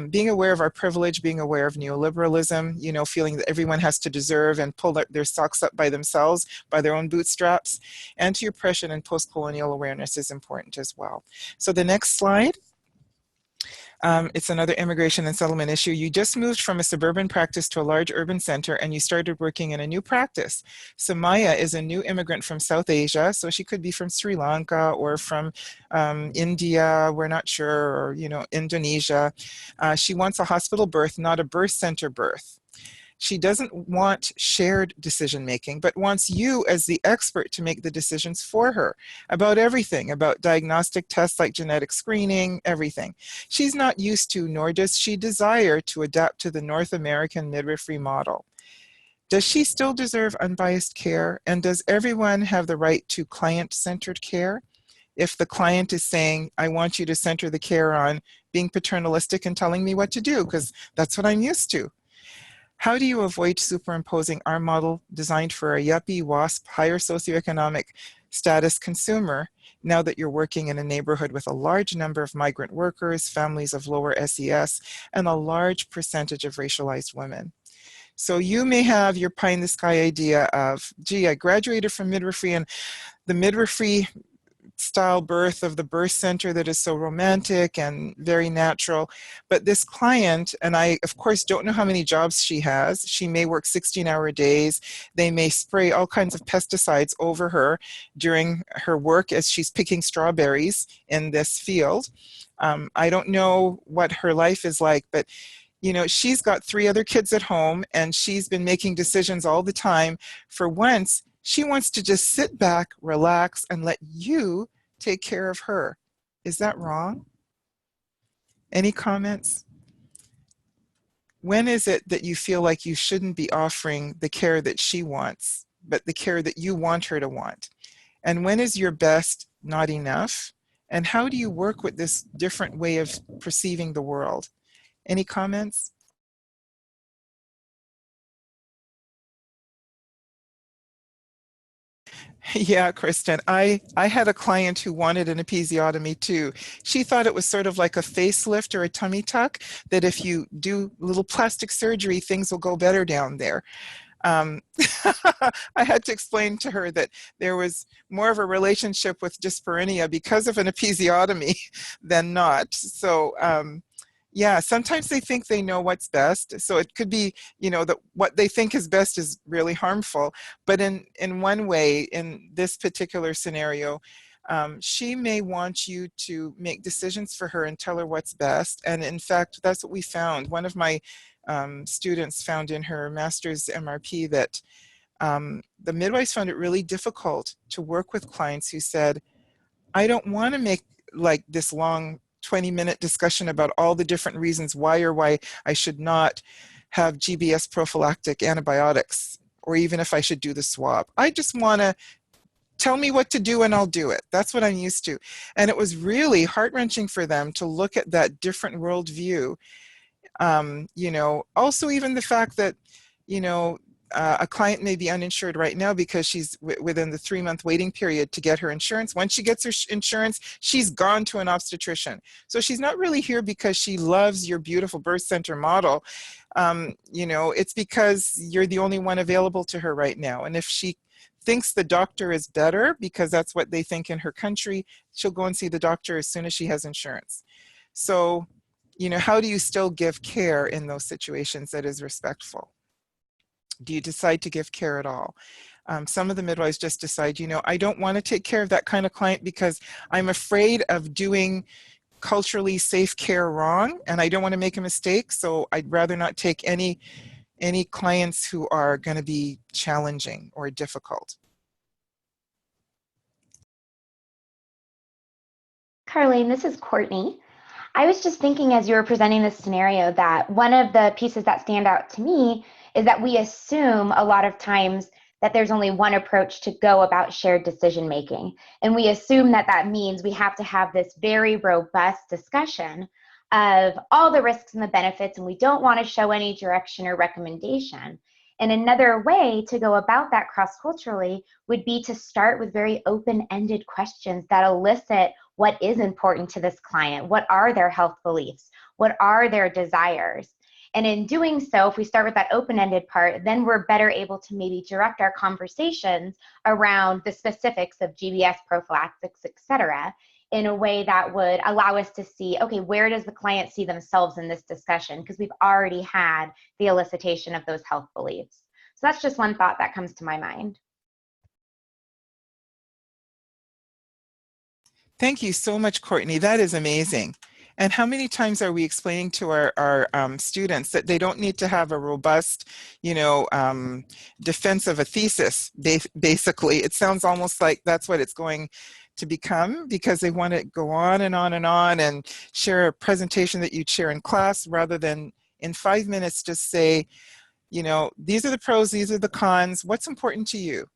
Speaker 2: Being aware of our privilege, being aware of neoliberalism, feeling that everyone has to deserve and pull their socks up by themselves, by their own bootstraps. Anti-oppression and post-colonial awareness is important as well. So the next slide. It's another immigration and settlement issue. You just moved from a suburban practice to a large urban center and you started working in a new practice. So Maya is a new immigrant from South Asia. So she could be from Sri Lanka or from India, we're not sure, or Indonesia. She wants a hospital birth, not a birth center birth. She doesn't want shared decision-making, but wants you as the expert to make the decisions for her about everything, about diagnostic tests like genetic screening, everything. She's not used to, nor does she desire to adapt to the North American midwifery model. Does she still deserve unbiased care? And does everyone have the right to client-centered care? If the client is saying, I want you to center the care on being paternalistic and telling me what to do, because that's what I'm used to. How do you avoid superimposing our model designed for a yuppie, WASP, higher socioeconomic status consumer now that you're working in a neighborhood with a large number of migrant workers, families of lower SES, and a large percentage of racialized women? So you may have your pie in the sky idea of, gee, I graduated from midwifery, and the midwifery style birth of the birth center that is so romantic and very natural. But this client, and I of course don't know how many jobs she has. She may work 16-hour days. They may spray all kinds of pesticides over her during her work as she's picking strawberries in this field. I don't know what her life is like, but she's got 3 other kids at home and she's been making decisions all the time. For once, she wants to just sit back, relax, and let you take care of her. Is that wrong? Any comments? When is it that you feel like you shouldn't be offering the care that she wants, but the care that you want her to want? And when is your best not enough? And how do you work with this different way of perceiving the world? Any comments? Yeah, Kristen, I had a client who wanted an episiotomy too. She thought it was sort of like a facelift or a tummy tuck, that if you do little plastic surgery, things will go better down there. Um, I had to explain to her that there was more of a relationship with dyspareunia because of an episiotomy than not. So yeah, sometimes they think they know what's best. So it could be, you know, that what they think is best is really harmful. But in one way, in this particular scenario, she may want you to make decisions for her and tell her what's best. And in fact, that's what we found. One of my students found in her master's MRP that the midwives found it really difficult to work with clients who said, I don't want to make like this long 20-minute discussion about all the different reasons why I should not have GBS prophylactic antibiotics, or even if I should do the swab. I just want to tell me what to do and I'll do it. That's what I'm used to. And it was really heart-wrenching for them to look at that different worldview. You know, also even the fact that, you know, a client may be uninsured right now because she's within the 3-month waiting period to get her insurance. Once she gets her insurance, she's gone to an obstetrician. So she's not really here because she loves your beautiful birth center model. You know, it's because you're the only one available to her right now. And if she thinks the doctor is better because that's what they think in her country, she'll go and see the doctor as soon as she has insurance. So, you know, how do you still give care in those situations that is respectful? Do you decide to give care at all? Some of the midwives just decide, you know, I don't want to take care of that kind of client because I'm afraid of doing culturally safe care wrong and I don't want to make a mistake. So I'd rather not take any clients who are going to be challenging or difficult.
Speaker 5: Karline, this is Courtney. I was just thinking as you were presenting this scenario that one of the pieces that stand out to me is that we assume a lot of times that there's only one approach to go about shared decision making. And we assume that that means we have to have this very robust discussion of all the risks and the benefits, and we don't want to show any direction or recommendation. And another way to go about that cross-culturally would be to start with very open-ended questions that elicit what is important to this client, what are their health beliefs, what are their desires. And in doing so, if we start with that open-ended part, then we're better able to maybe direct our conversations around the specifics of GBS prophylaxis, et cetera, in a way that would allow us to see, okay, where does the client see themselves in this discussion? Because we've already had the elicitation of those health beliefs. So that's just one thought that comes to my mind.
Speaker 2: Thank you so much, Courtney. That is amazing. And how many times are we explaining to our students that they don't need to have a robust, you know, defense of a thesis, basically. It sounds almost like that's what it's going to become because they want to go on and on and on and share a presentation that you'd share in class rather than in 5 minutes just say, you know, these are the pros, these are the cons, what's important to you?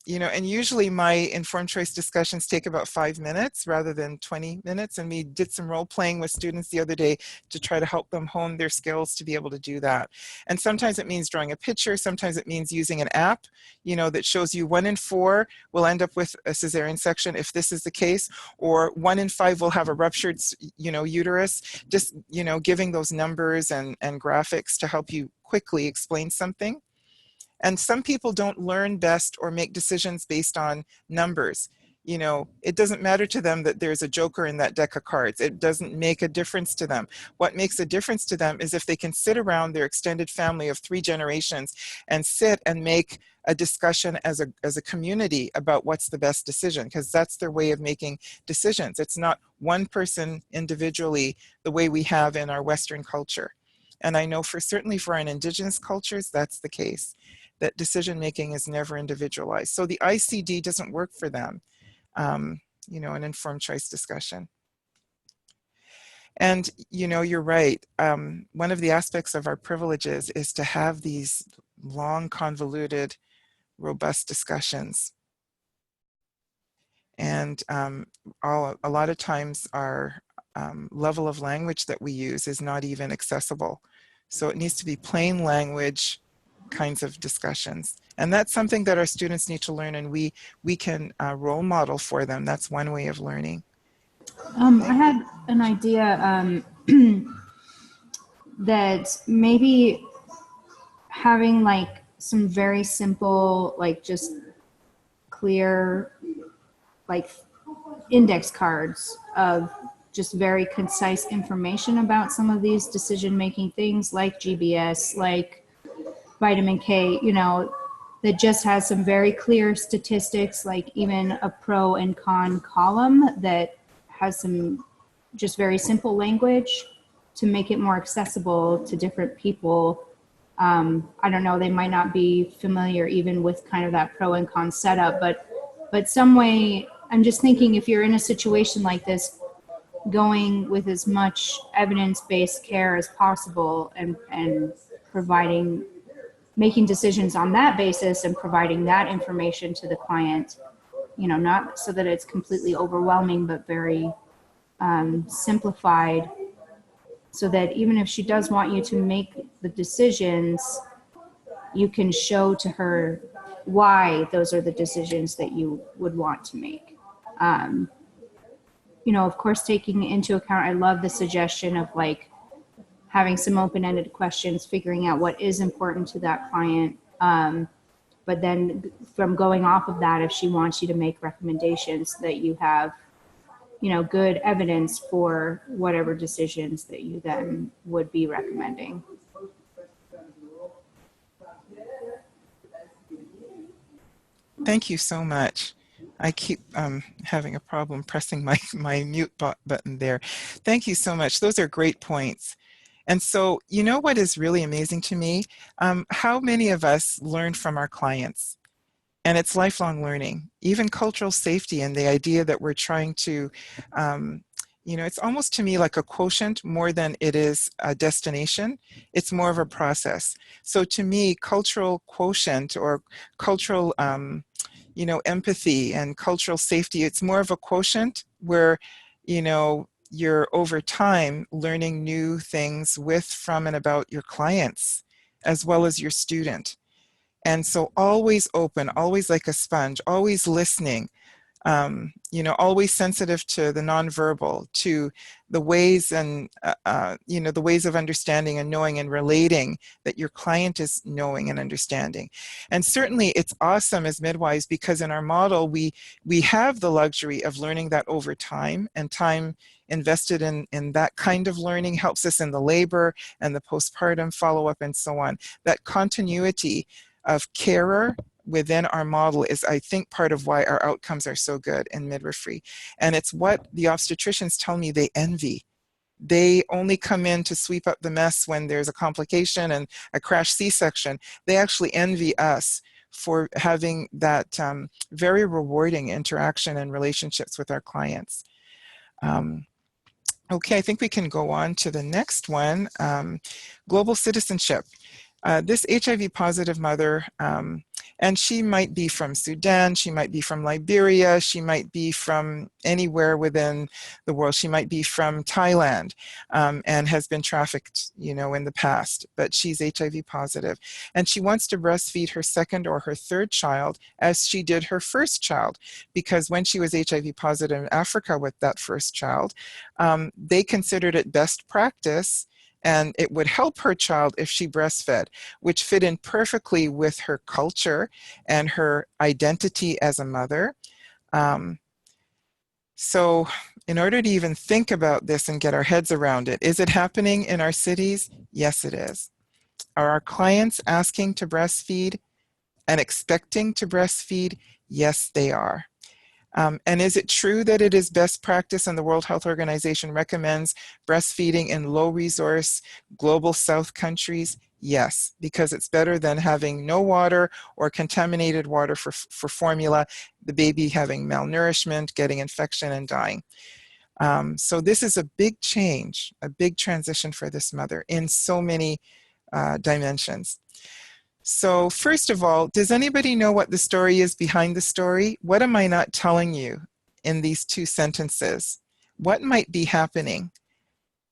Speaker 2: You know, and usually my informed choice discussions take about 5 minutes rather than 20 minutes. And we did some role playing with students the other day to try to help them hone their skills to be able to do that. And sometimes it means drawing a picture. Sometimes it means using an app, you know, that shows you 1 in 4 will end up with a cesarean section if this is the case, or 1 in 5 will have a ruptured, you know, uterus. Just, you know, giving those numbers and graphics to help you quickly explain something. And some people don't learn best or make decisions based on numbers. You know, it doesn't matter to them that there's a joker in that deck of cards. It doesn't make a difference to them. What makes a difference to them is if they can sit around their extended family of 3 generations and sit and make a discussion as a community about what's the best decision, because that's their way of making decisions. It's not one person individually the way we have in our Western culture. And I know certainly for our indigenous cultures, that's the case, that decision-making is never individualized. So the ICD doesn't work for them, you know, an informed choice discussion. And, you know, you're right. One of the aspects of our privileges is to have these long, convoluted, robust discussions. And a lot of times our level of language that we use is not even accessible. So it needs to be plain language kinds of discussions. And that's something that our students need to learn, and we can role model for them. That's one way of learning.
Speaker 4: I had an idea that maybe having like some very simple, like just clear, like index cards of just very concise information about some of these decision-making things like GBS, like vitamin K, you know, that just has some very clear statistics, like even a pro and con column that has some just very simple language to make it more accessible to different people. I don't know, they might not be familiar even with kind of that pro and con setup, but some way, I'm just thinking if you're in a situation like this, going with as much evidence-based care as possible and providing, making decisions on that basis and providing that information to the client, you know, not so that it's completely overwhelming, but very simplified, so that even if she does want you to make the decisions, you can show to her why those are the decisions that you would want to make. You know, of course, taking into account, I love the suggestion of like having some open-ended questions, figuring out what is important to that client. But then from going off of that, if she wants you to make recommendations, that you have, you know, good evidence for whatever decisions that you then would be recommending.
Speaker 2: Thank you so much. I keep having a problem pressing my mute button there. Thank you so much. Those are great points. And so, you know what is really amazing to me? How many of us learn from our clients? And it's lifelong learning, even cultural safety and the idea that we're trying to, you know, it's almost to me like a quotient more than it is a destination. It's more of a process. So to me, cultural quotient or cultural, you know, empathy and cultural safety, it's more of a quotient where, you know, you're over time learning new things with, from, and about your clients, as well as your student. And so always open, always like a sponge, always listening, you know, always sensitive to the nonverbal, to the ways and, you know, the ways of understanding and knowing and relating that your client is knowing and understanding. And certainly it's awesome as midwives because in our model, we have the luxury of learning that over time, and time invested in that kind of learning helps us in the labor and the postpartum follow-up and so on. That continuity of carer within our model is, I think, part of why our outcomes are so good in midwifery. And it's what the obstetricians tell me they envy. They only come in to sweep up the mess when there's a complication and a crash C-section. They actually envy us for having that very rewarding interaction and relationships with our clients. Okay, I think we can go on to the next one, global citizenship. This HIV positive mother, and she might be from Sudan, she might be from Liberia, she might be from anywhere within the world, she might be from Thailand, and has been trafficked, you know, in the past, but she's HIV positive. And she wants to breastfeed her second or her third child as she did her first child, because when she was HIV positive in Africa with that first child, they considered it best practice and it would help her child if she breastfed, which fit in perfectly with her culture and her identity as a mother. So in order to even think about this and get our heads around it, is it happening in our cities? Yes, it is. Are our clients asking to breastfeed and expecting to breastfeed? Yes, they are. And is it true that it is best practice and the World Health Organization recommends breastfeeding in low-resource global south countries? Yes, because it's better than having no water or contaminated water for formula, the baby having malnourishment, getting infection, and dying. So this is a big change, a big transition for this mother in so many dimensions. So first of all, does anybody know what the story is behind the story? What am I not telling you in these two sentences, what might be happening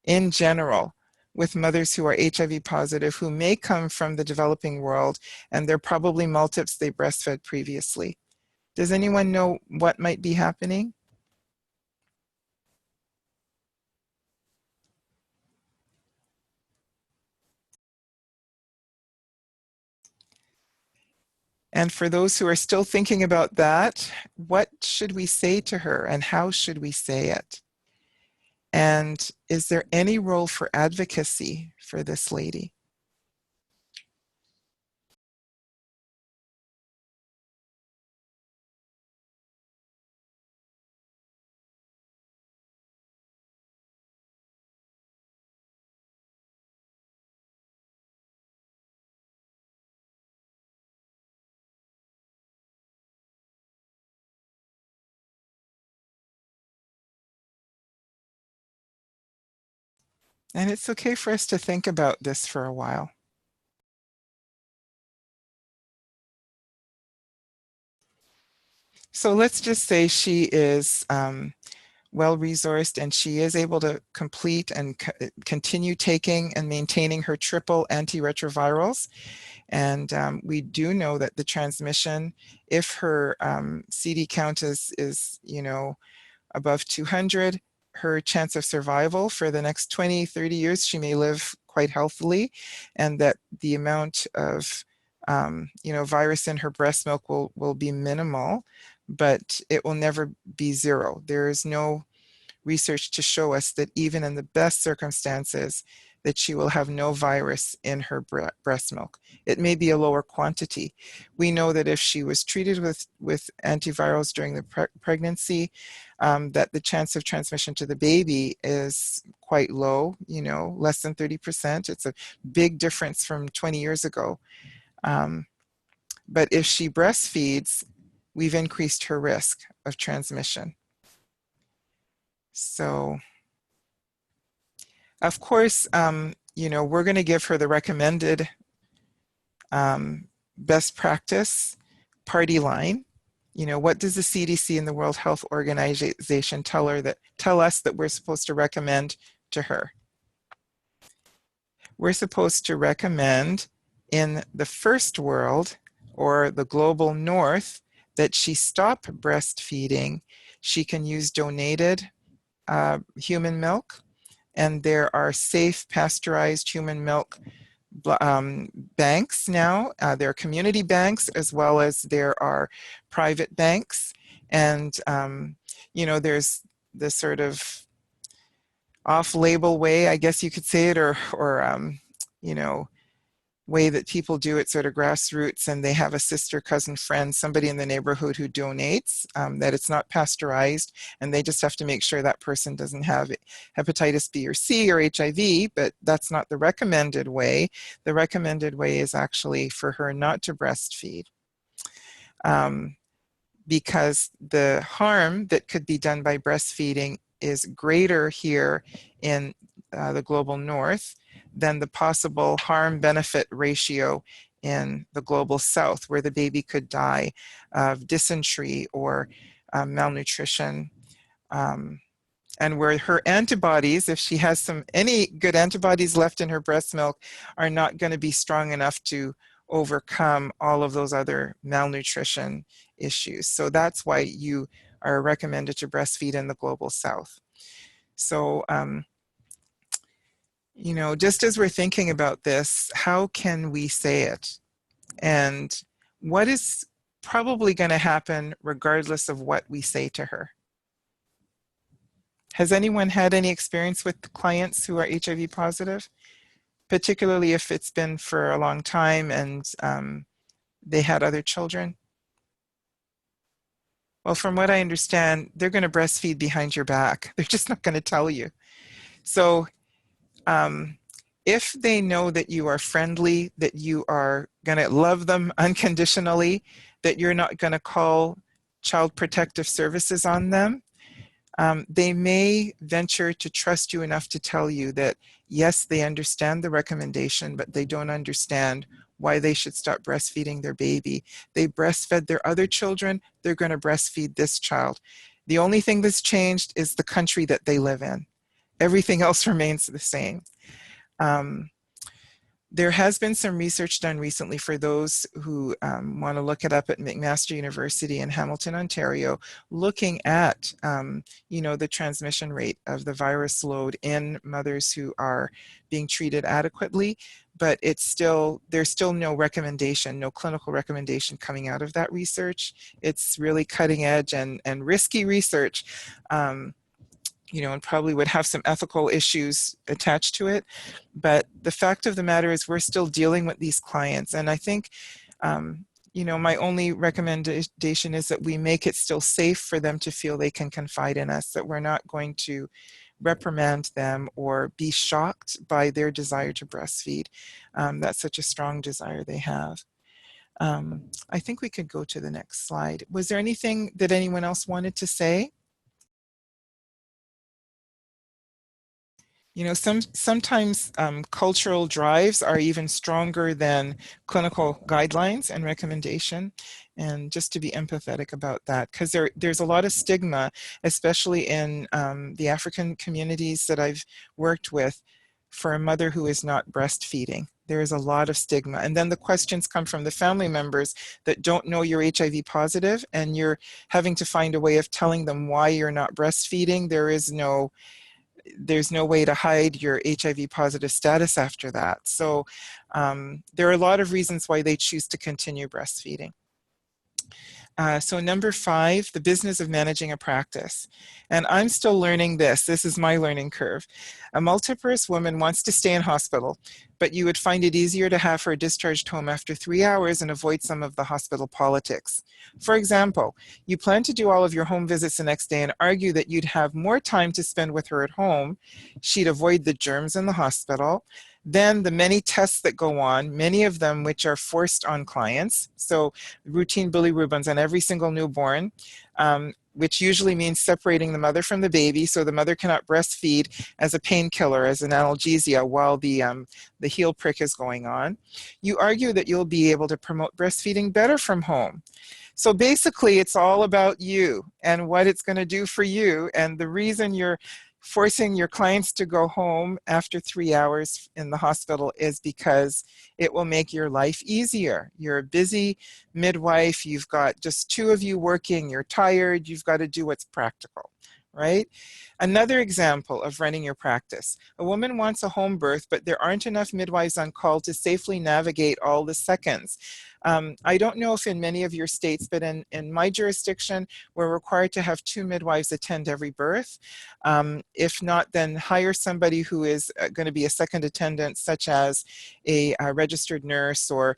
Speaker 2: in general with mothers who are HIV positive who may come from the developing world, and they're probably multips they breastfed previously? Does anyone know what might be happening? And for those who are still thinking about that, what should we say to her and how should we say it? And is there any role for advocacy for this lady? And it's okay for us to think about this for a while. So let's just say she is well-resourced and she is able to complete and continue taking and maintaining her triple antiretrovirals. And we do know that the transmission, if her CD count is above 200, her chance of survival for the next 20, 30 years, she may live quite healthily, and that the amount of virus in her breast milk will be minimal, but it will never be zero. There is no research to show us that even in the best circumstances, that she will have no virus in her breast milk. It may be a lower quantity. We know that if she was treated with antivirals during the pregnancy, that the chance of transmission to the baby is quite low, less than 30%. It's a big difference from 20 years ago. But if she breastfeeds, we've increased her risk of transmission. So, of course, we're going to give her the recommended best practice party line. What does the CDC and the World Health Organization tell us that we're supposed to recommend to her? We're supposed to recommend in the first world or the global north that she stop breastfeeding. She can use donated human milk, and there are safe pasteurized human milk banks now. There are community banks as well as there are private banks, and there's the sort of off-label way, I guess you could say it, or way that people do it, sort of grassroots, and they have a sister, cousin, friend, somebody in the neighborhood who donates, that it's not pasteurized, and they just have to make sure that person doesn't have hepatitis B or C or HIV, but that's not the recommended way. The recommended way is actually for her not to breastfeed, because the harm that could be done by breastfeeding is greater here in the global north than the possible harm-benefit ratio in the global south, where the baby could die of dysentery or malnutrition, and where her antibodies, if she has any good antibodies left in her breast milk, are not going to be strong enough to overcome all of those other malnutrition issues. So that's why you are recommended to breastfeed in the global south. So, just as we're thinking about this, how can we say it? And what is probably going to happen regardless of what we say to her? Has anyone had any experience with clients who are HIV positive, particularly if it's been for a long time and they had other children? Well, from what I understand, they're going to breastfeed behind your back. They're just not going to tell you. So if they know that you are friendly, that you are going to love them unconditionally, that you're not going to call Child Protective Services on them, they may venture to trust you enough to tell you that, yes, they understand the recommendation, but they don't understand why they should stop breastfeeding their baby. They breastfed their other children, they're going to breastfeed this child. The only thing that's changed is the country that they live in. Everything else remains the same. There has been some research done recently for those who want to look it up at McMaster University in Hamilton, Ontario, looking at the transmission rate of the virus load in mothers who are being treated adequately, but there's still no recommendation, no clinical recommendation coming out of that research. It's really cutting edge and risky research. And probably would have some ethical issues attached to it. But the fact of the matter is we're still dealing with these clients. And I think, my only recommendation is that we make it still safe for them to feel they can confide in us, that we're not going to reprimand them or be shocked by their desire to breastfeed. That's such a strong desire they have. I think we could go to the next slide. Was there anything that anyone else wanted to say? Sometimes cultural drives are even stronger than clinical guidelines and recommendation. And just to be empathetic about that, because there's a lot of stigma, especially in the African communities that I've worked with, for a mother who is not breastfeeding. There is a lot of stigma. And then the questions come from the family members that don't know you're HIV positive, and you're having to find a way of telling them why you're not breastfeeding. There's no way to hide your HIV positive status after that. So there are a lot of reasons why they choose to continue breastfeeding. So number 5, the business of managing a practice. And I'm still learning this. This is my learning curve. A multiparous woman wants to stay in hospital, but you would find it easier to have her discharged home after 3 hours and avoid some of the hospital politics. For example, you plan to do all of your home visits the next day and argue that you'd have more time to spend with her at home. She'd avoid the germs in the hospital. Then the many tests that go on, many of them which are forced on clients. So routine bilirubins on every single newborn, which usually means separating the mother from the baby so the mother cannot breastfeed as a painkiller, as an analgesia while the heel prick is going on. You argue that you'll be able to promote breastfeeding better from home. So basically it's all about you and what it's going to do for you, and the reason you're forcing your clients to go home after 3 hours in the hospital is because it will make your life easier. You're a busy midwife, you've got just 2 of you working, you're tired, you've got to do what's practical, right? Another example of running your practice. A woman wants a home birth, but there aren't enough midwives on call to safely navigate all the seconds. I don't know if in many of your states, but in my jurisdiction, we're required to have 2 midwives attend every birth. If not, then hire somebody who is going to be a second attendant, such as a registered nurse or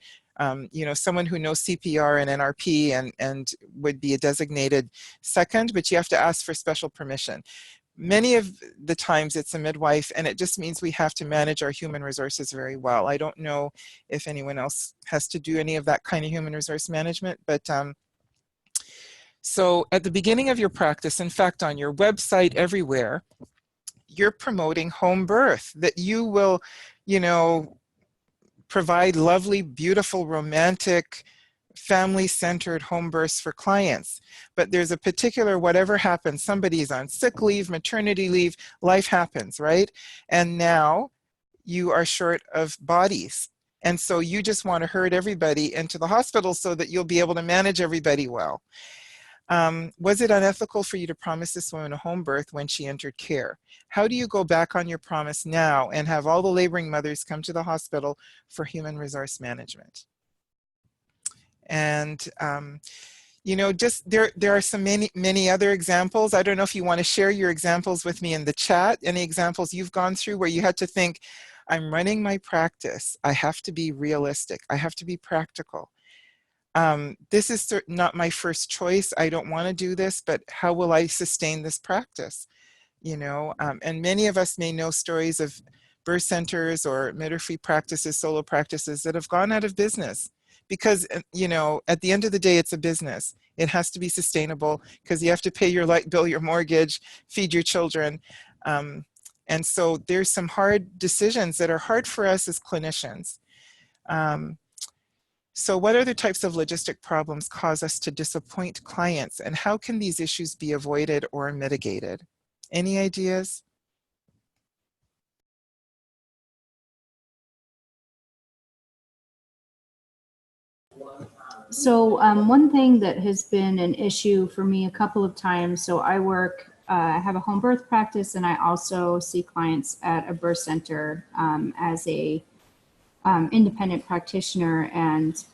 Speaker 2: someone who knows CPR and NRP and would be a designated second, but you have to ask for special permission. Many of the times it's a midwife, and it just means we have to manage our human resources very well. I don't know if anyone else has to do any of that kind of human resource management, but so at the beginning of your practice, in fact, on your website, everywhere, you're promoting home birth, that you will, provide lovely, beautiful, romantic, family-centered home births for clients. But there's a particular, whatever happens, somebody's on sick leave, maternity leave, life happens, right? And now you are short of bodies. And so you just want to herd everybody into the hospital so that you'll be able to manage everybody well. Was it unethical for you to promise this woman a home birth when she entered care? How do you go back on your promise now and have all the laboring mothers come to the hospital for human resource management? And just there are so many other examples. I don't know if you want to share your examples with me in the chat, any examples you've gone through where you had to think, I'm running my practice, I have to be realistic, I have to be practical. This is not my first choice, I don't want to do this, but how will I sustain this practice? And many of us may know stories of birth centers or midwifery practices, solo practices that have gone out of business. Because, at the end of the day, it's a business. It has to be sustainable because you have to pay your light bill, your mortgage, feed your children. And so there's some hard decisions that are hard for us as clinicians. So what other types of logistic problems cause us to disappoint clients, and how can these issues be avoided or mitigated? Any ideas?
Speaker 4: So one thing that has been an issue for me a couple of times, so I have a home birth practice, and I also see clients at a birth center as a independent practitioner. And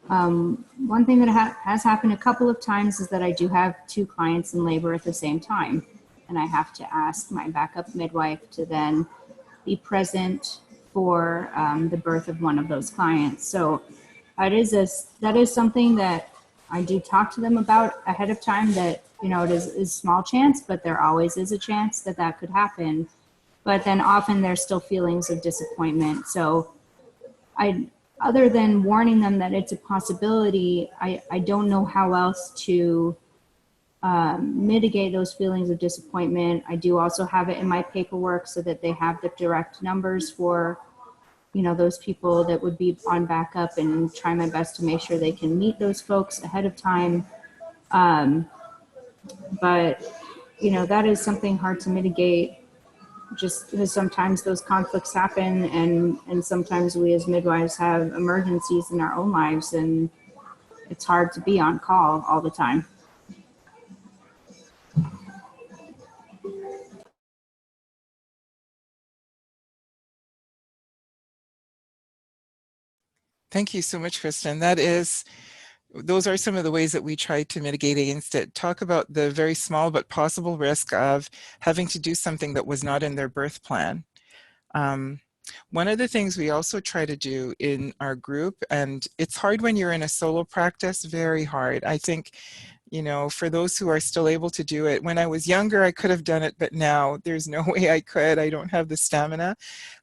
Speaker 4: one thing that has happened a couple of times is that I do have two clients in labor at the same time, and I have to ask my backup midwife to then be present for the birth of one of those clients. So that is something that I do talk to them about ahead of time, that, you know, it is small chance, but there always is a chance that that could happen. But then often there's still feelings of disappointment. So other than warning them that it's a possibility, I don't know how else to mitigate those feelings of disappointment. I do also have it in my paperwork so that they have the direct numbers for, you know, those people that would be on backup, and try my best to make sure they can meet those folks ahead of time. But, you know, that is something hard to mitigate, just because sometimes those conflicts happen, and sometimes we as midwives have emergencies in our own lives, and it's hard to be on call all the time.
Speaker 2: Thank you so much, Kristen. Those are some of the ways that we try to mitigate against it. Talk about the very small but possible risk of having to do something that was not in their birth plan. One of the things we also try to do in our group, and it's hard when you're in a solo practice, very hard. I think, you know, for those who are still able to do it, when I was younger, I could have done it, but now there's no way I could. I don't have the stamina.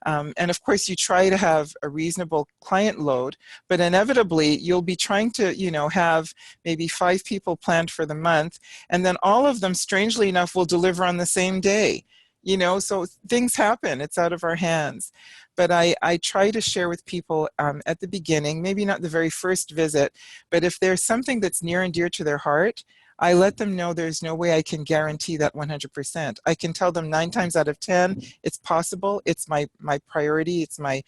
Speaker 2: And of course, you try to have a reasonable client load, but inevitably you'll be trying to, you know, have maybe 5 people planned for the month, and then all of them, strangely enough, will deliver on the same day. You know, so things happen, it's out of our hands. But I try to share with people at the beginning, maybe not the very first visit, but if there's something that's near and dear to their heart, I let them know there's no way I can guarantee that 100%. I can tell them 9 times out of 10, it's possible, it's my priority, it's my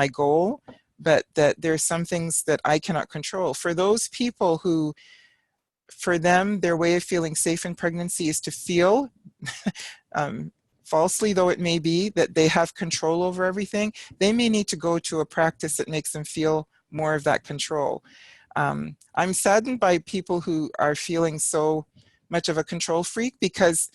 Speaker 2: goal, but that there's some things that I cannot control. For those people who, for them, their way of feeling safe in pregnancy is to feel falsely though it may be, that they have control over everything, they may need to go to a practice that makes them feel more of that control. I'm saddened by people who are feeling so much of a control freak, because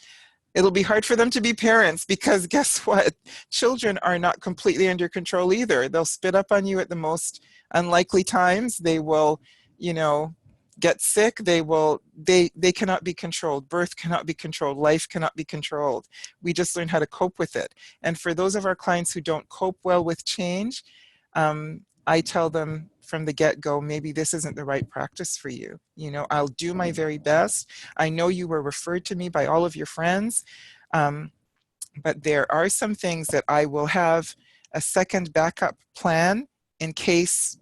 Speaker 2: it'll be hard for them to be parents, because guess what? Children are not completely under control either. They'll spit up on you at the most unlikely times. They will, you know, get sick. They cannot be controlled. Birth cannot be controlled. Life cannot be controlled. We just learn how to cope with it. And for those of our clients who don't cope well with change, I tell them from the get-go, maybe this isn't the right practice for you. You know, I'll do my very best. I know you were referred to me by all of your friends, but there are some things that I will have a second backup plan in case,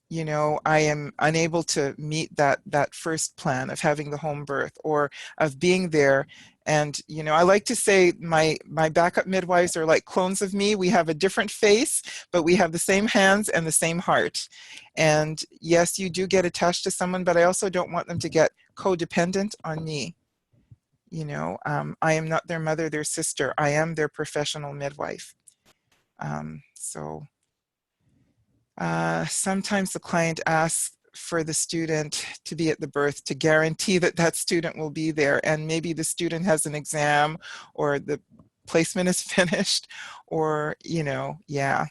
Speaker 2: you know, I am unable to meet that first plan of having the home birth or of being there. And, you know, I like to say my backup midwives are like clones of me. We have a different face, but we have the same hands and the same heart. And yes, you do get attached to someone, but I also don't want them to get codependent on me. You know, I am not their mother, their sister. I am their professional midwife. Sometimes the client asks for the student to be at the birth to guarantee that that student will be there, and maybe the student has an exam or the placement is finished, or, you know, yeah,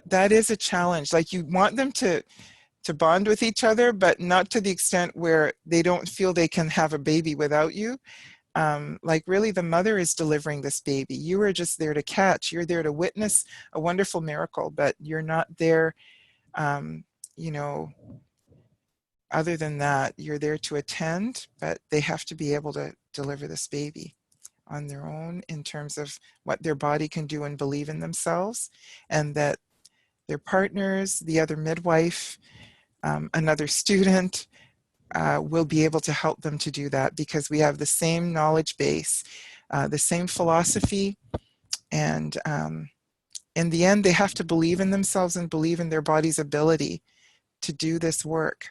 Speaker 2: that is a challenge. Like, you want them to bond with each other, but not to the extent where they don't feel they can have a baby without you. Like, really, the mother is delivering this baby. You are just there to catch. You're there to witness a wonderful miracle, but you're not there, you know, other than that, you're there to attend, but they have to be able to deliver this baby on their own in terms of what their body can do and believe in themselves, and that their partners, the other midwife, another student, will be able to help them to do that because we have the same knowledge base, the same philosophy, and in the end, they have to believe in themselves and believe in their body's ability to do this work.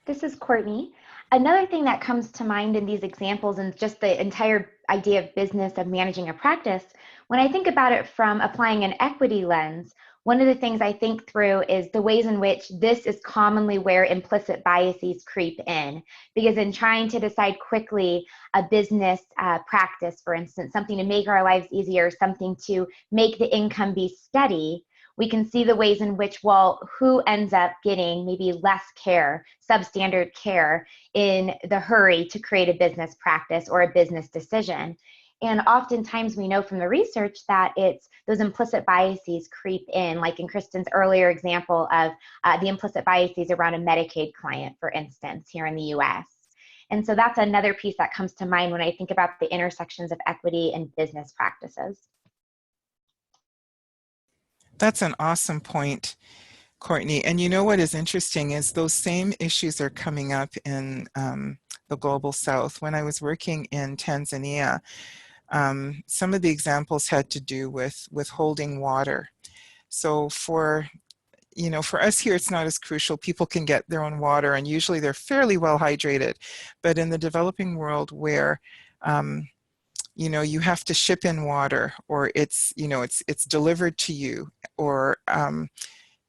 Speaker 5: This is Courtney. Another thing that comes to mind in these examples and just the entire idea of business of managing a practice, when I think about it from applying an equity lens, one of the things I think through is the ways in which this is commonly where implicit biases creep in. Because in trying to decide quickly a business practice, for instance, something to make our lives easier, something to make the income be steady, we can see the ways in which, well, who ends up getting maybe less care, substandard care in the hurry to create a business practice or a business decision. And oftentimes we know from the research that it's those implicit biases creep in, like in Kristen's earlier example of the implicit biases around a Medicaid client, for instance, here in the US. And so that's another piece that comes to mind when I think about the intersections of equity and business practices.
Speaker 2: That's an awesome point, Courtney. And you know what is interesting is those same issues are coming up in the Global South. When I was working in Tanzania, some of the examples had to do with withholding water. So for us here, it's not as crucial. People can get their own water and usually they're fairly well hydrated. But in the developing world where you have to ship in water, or it's delivered to you, or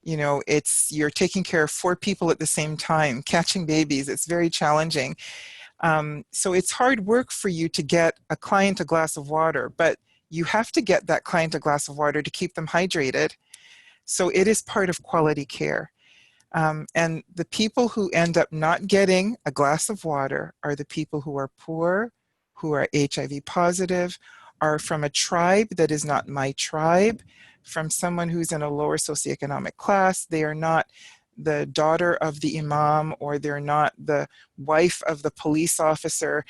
Speaker 2: you're taking care of 4 people at the same time, catching babies. It's very challenging. So it's hard work for you to get a client a glass of water, but you have to get that client a glass of water to keep them hydrated. So it is part of quality care. And the people who end up not getting a glass of water are the people who are poor, who are HIV positive, are from a tribe that is not my tribe, from someone who's in a lower socioeconomic class. They are not the daughter of the imam, or they're not the wife of the police officer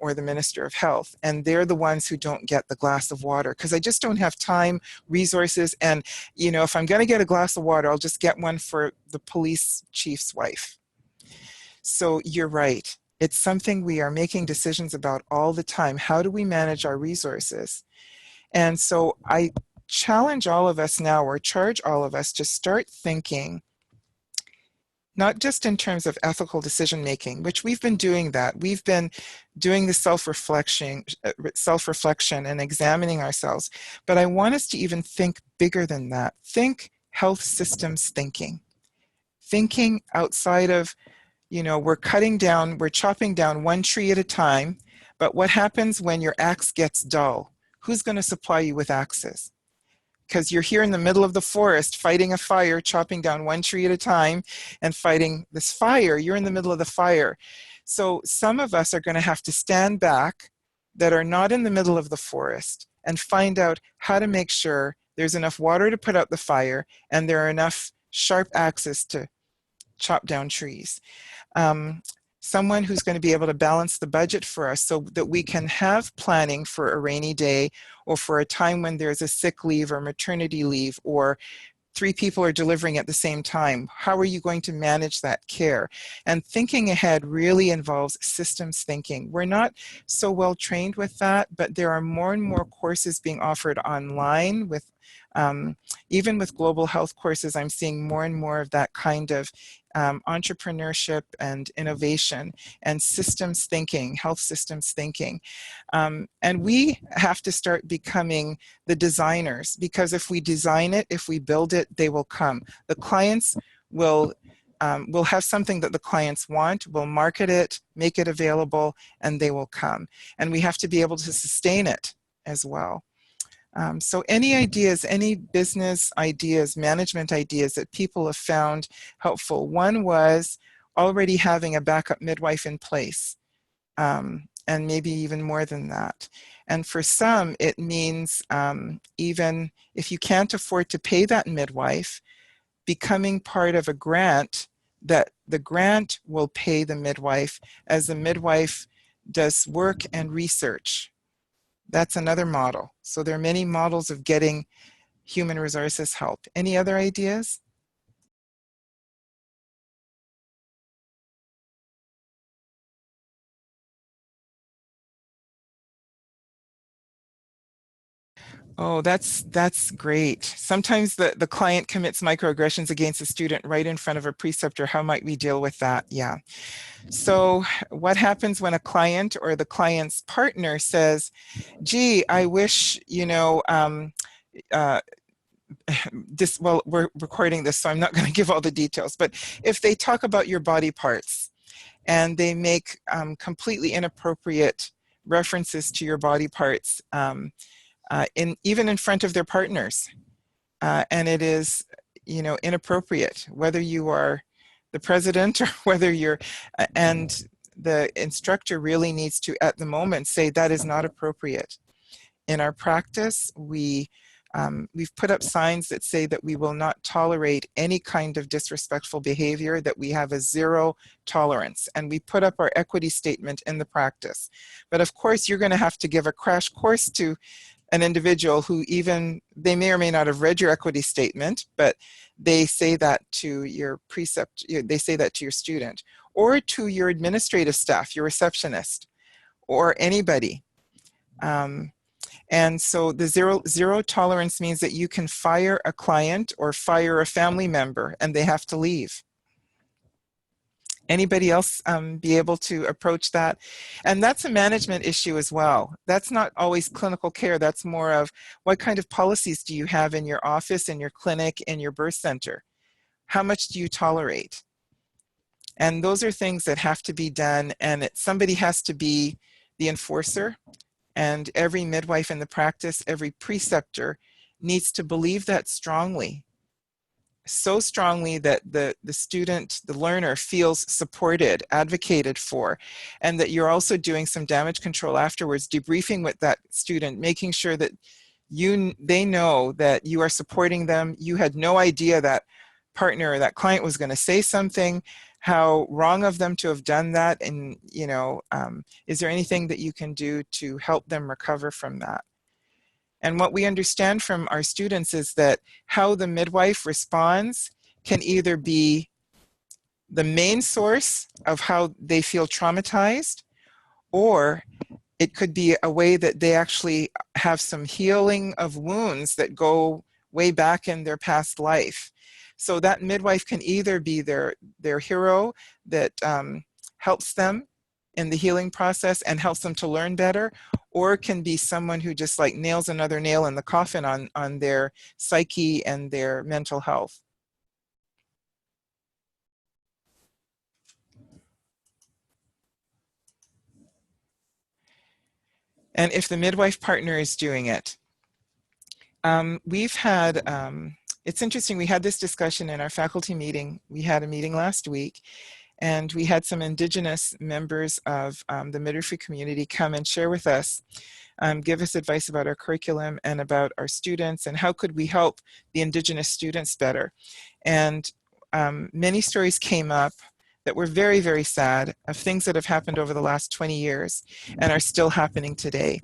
Speaker 2: or the minister of health. And they're the ones who don't get the glass of water because I just don't have time, resources, and if I'm going to get a glass of water, I'll just get one for the police chief's wife. So you're right. It's something we are making decisions about all the time. How do we manage our resources? And so I challenge all of us now, or charge all of us, to start thinking not just in terms of ethical decision making, which we've been doing that. We've been doing the self-reflection and examining ourselves. But I want us to even think bigger than that. Think health systems thinking. Thinking outside of, we're chopping down one tree at a time, but what happens when your axe gets dull? Who's going to supply you with axes? Because you're here in the middle of the forest fighting a fire, chopping down one tree at a time and fighting this fire. You're in the middle of the fire. So some of us are going to have to stand back that are not in the middle of the forest and find out how to make sure there's enough water to put out the fire and there are enough sharp axes to chop down trees. Someone who's going to be able to balance the budget for us so that we can have planning for a rainy day, or for a time when there's a sick leave or maternity leave, or 3 people are delivering at the same time. How are you going to manage that care? And thinking ahead really involves systems thinking. We're not so well trained with that, but there are more and more courses being offered online with even with global health courses. I'm seeing more and more of that kind of entrepreneurship and innovation and systems thinking, health systems thinking. And we have to start becoming the designers, because if we design it, if we build it, they will come. The clients will have something that the clients want, we'll market it, make it available, and they will come. And we have to be able to sustain it as well. So any ideas, any business ideas, management ideas that people have found helpful? One was already having a backup midwife in place, and maybe even more than that. And for some, it means even if you can't afford to pay that midwife, becoming part of a grant, that the grant will pay the midwife as the midwife does work and research That's another model. So there are many models of getting human resources help. Any other ideas? Oh, that's great. Sometimes the client commits microaggressions against a student right in front of a preceptor. How might we deal with that? Yeah. So what happens when a client or the client's partner says, gee, I wish, you know, well, we're recording this, so I'm not going to give all the details, but if they talk about your body parts and they make completely inappropriate references to your body parts, even in front of their partners, and it is, you know, inappropriate, whether you are the president or whether you're, and the instructor really needs to, at the moment, say that is not appropriate. In our practice, we've put up signs that say that we will not tolerate any kind of disrespectful behavior, that we have a zero tolerance, and we put up our equity statement in the practice. But of course, you're going to have to give a crash course to an individual who they may or may not have read your equity statement, but they say that to your they say that to your student, or to your administrative staff, your receptionist, or anybody. And so the zero tolerance means that you can fire a client or fire a family member and they have to leave. Anybody else be able to approach that? And that's a management issue as well. That's not always clinical care. That's more of what kind of policies do you have in your office, in your clinic, in your birth center? How much do you tolerate? And those are things that have to be done, and somebody has to be the enforcer. And every midwife in the practice, every preceptor needs to believe that strongly. So strongly that the student, the learner, feels supported, advocated for, and that you're also doing some damage control afterwards, debriefing with that student, making sure that they know that you are supporting them. You had no idea that partner or that client was going to say something, how wrong of them to have done that, and, you know, is there anything that you can do to help them recover from that? And what we understand from our students is that how the midwife responds can either be the main source of how they feel traumatized, or it could be a way that they actually have some healing of wounds that go way back in their past life. So that midwife can either be their hero that helps them in the healing process and helps them to learn better, or can be someone who just like nails another nail in the coffin on their psyche and their mental health. And if the midwife partner is doing it, we've had, it's interesting, we had this discussion in our faculty meeting. We had a meeting last week, and we had some Indigenous members of the midwifery community come and share with us, give us advice about our curriculum and about our students, and how could we help the Indigenous students better. And many stories came up that were very, very sad, of things that have happened over the last 20 years and are still happening today.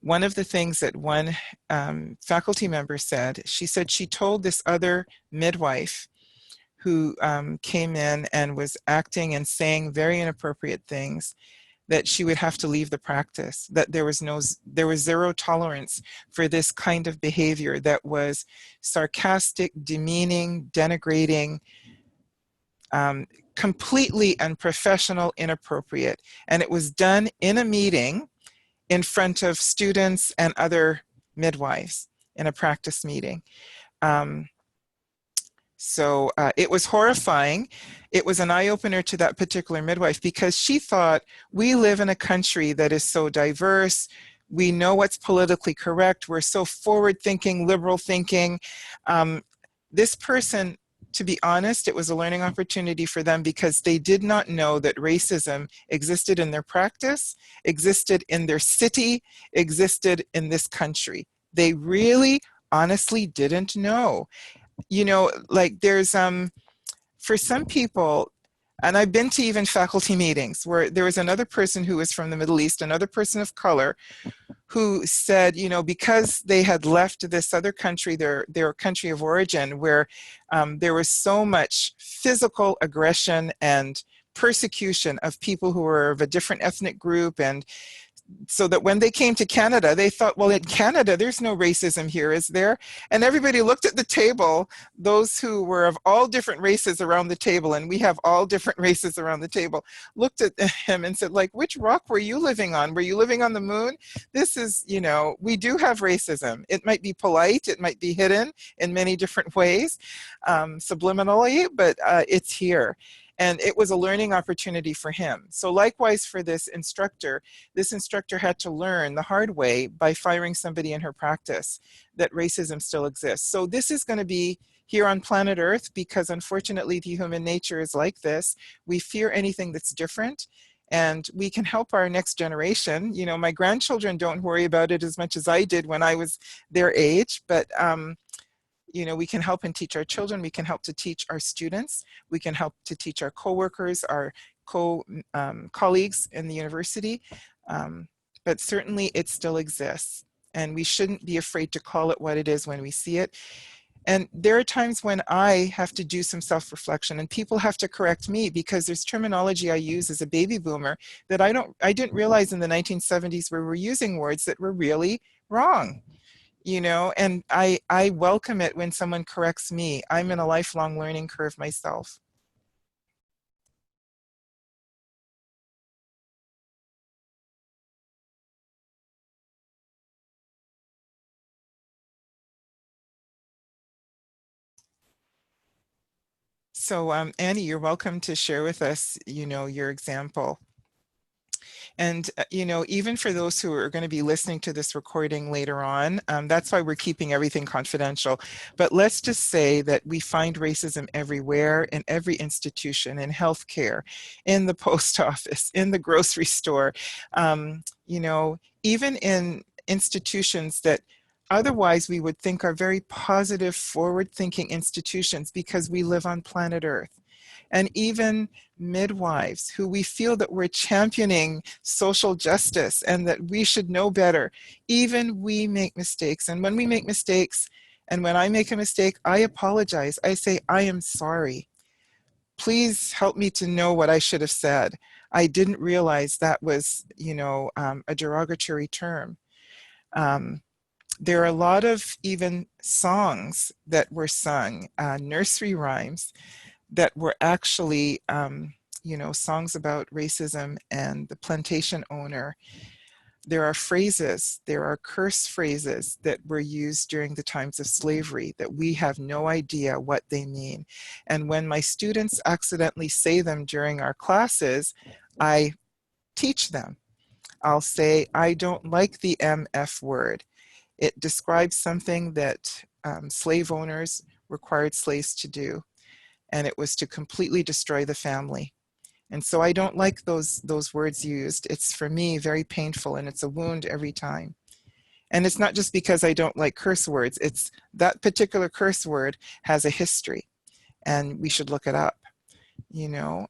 Speaker 2: One of the things that one faculty member said, she said she told this other midwife who came in and was acting and saying very inappropriate things, that she would have to leave the practice, that there was zero tolerance for this kind of behavior that was sarcastic, demeaning, denigrating, completely unprofessional, inappropriate. And it was done in a meeting in front of students and other midwives in a practice meeting. So it was horrifying. It was an eye-opener to that particular midwife, because she thought, we live in a country that is so diverse. We know what's politically correct. We're so forward-thinking, liberal-thinking. This person, to be honest, it was a learning opportunity for them, because they did not know that racism existed in their practice, existed in their city, existed in this country. They really, honestly didn't know. You know, like there's, for some people, And I've been to even faculty meetings where there was another person who was from the Middle East, another person of color, who said, you know, because they had left this other country, their country of origin, where there was so much physical aggression and persecution of people who were of a different ethnic group, and so that when they came to Canada, they thought, well, in Canada, there's no racism here, is there? And everybody looked at the table, those who were of all different races around the table, and we have all different races around the table, looked at him and said, like, which rock were you living on? Were you living on the moon? This is, you know, we do have racism. It might be polite, it might be hidden in many different ways, subliminally, but it's here. And it was a learning opportunity for him. So likewise for this instructor had to learn the hard way by firing somebody in her practice that racism still exists. So this is going to be here on planet Earth because unfortunately the human nature is like this. We fear anything that's different, and we can help our next generation. You know, my grandchildren don't worry about it as much as I did when I was their age, but you know, we can help and teach our children. We can help to teach our students. We can help to teach our coworkers, our colleagues in the university. But certainly it still exists, and we shouldn't be afraid to call it what it is when we see it. And there are times when I have to do some self-reflection, and people have to correct me because there's terminology I use as a baby boomer that I didn't realize in the 1970s we were using words that were really wrong. You know, and I welcome it when someone corrects me. I'm in a lifelong learning curve myself. So Annie, you're welcome to share with us, you know, your example. And, you know, even for those who are going to be listening to this recording later on, that's why we're keeping everything confidential. But let's just say that we find racism everywhere, in every institution, in healthcare, in the post office, in the grocery store, you know, even in institutions that otherwise we would think are very positive, forward-thinking institutions because we live on planet Earth. And even midwives who we feel that we're championing social justice and that we should know better. Even we make mistakes. And when we make mistakes, and when I make a mistake, I apologize. I say, I am sorry. Please help me to know what I should have said. I didn't realize that was, you know, a derogatory term. There are a lot of even songs that were sung, nursery rhymes, that were actually, you know, songs about racism and the plantation owner. There are phrases, there are curse phrases that were used during the times of slavery that we have no idea what they mean. And when my students accidentally say them during our classes, I teach them. I'll say, I don't like the MF word. It describes something that slave owners required slaves to do, and it was to completely destroy the family. And so I don't like those words used. It's for me very painful, and it's a wound every time. And it's not just because I don't like curse words, it's that particular curse word has a history, and we should look it up, you know.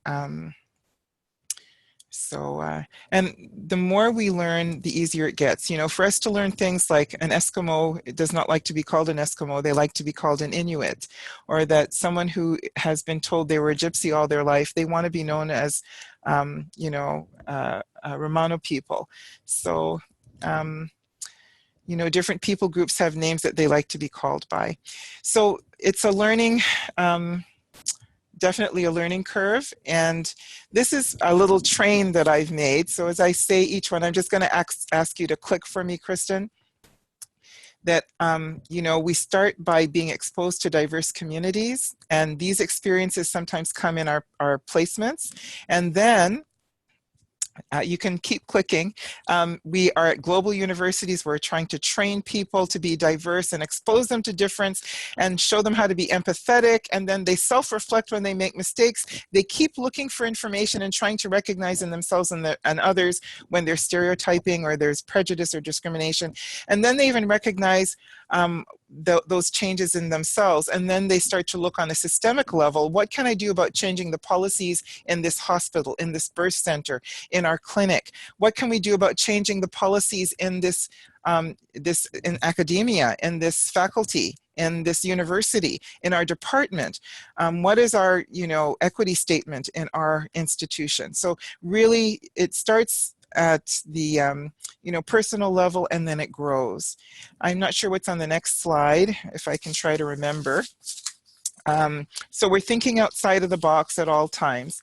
Speaker 2: And the more we learn, the easier it gets. You know, for us to learn things like an Eskimo does not like to be called an Eskimo, they like to be called an Inuit. Or that someone who has been told they were a gypsy all their life, they want to be known as, you know, Romano people. So, you know, different people groups have names that they like to be called by. So it's a learning, definitely a learning curve. And this is a little train that I've made. So as I say each one, I'm just going to ask you to click for me, Kristen, that, you know, we start by being exposed to diverse communities. And these experiences sometimes come in our placements. And then you can keep clicking. We are at global universities. We're trying to train people to be diverse and expose them to difference and show them how to be empathetic. And then they self-reflect when they make mistakes. They keep looking for information and trying to recognize in themselves and others when they're stereotyping or there's prejudice or discrimination. And then they even recognize those changes in themselves, and then they start to look on a systemic level. What can I do about changing the policies in this hospital, in this birth center, in our clinic? What can we do about changing the policies in this in academia, in this faculty, in this university, in our department? What is our, equity statement in our institution? So really, it starts at the personal level, and then it grows. I'm not sure what's on the next slide, if I can try to remember. So we're thinking outside of the box at all times.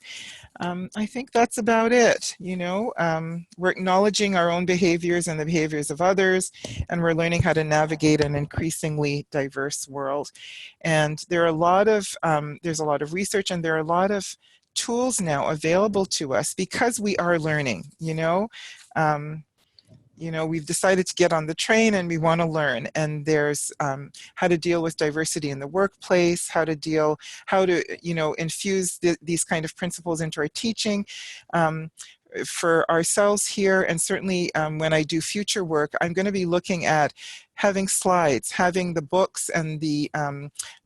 Speaker 2: I think that's about it. We're acknowledging our own behaviors and the behaviors of others, and we're learning how to navigate an increasingly diverse world. And there are a lot of there's a lot of research, and there are a lot of tools now available to us because we are learning. We've decided to get on the train and we want to learn, and there's how to deal with diversity in the workplace, how to infuse these kind of principles into our teaching. For ourselves here, and certainly when I do future work, I'm going to be looking at having slides, having the books and the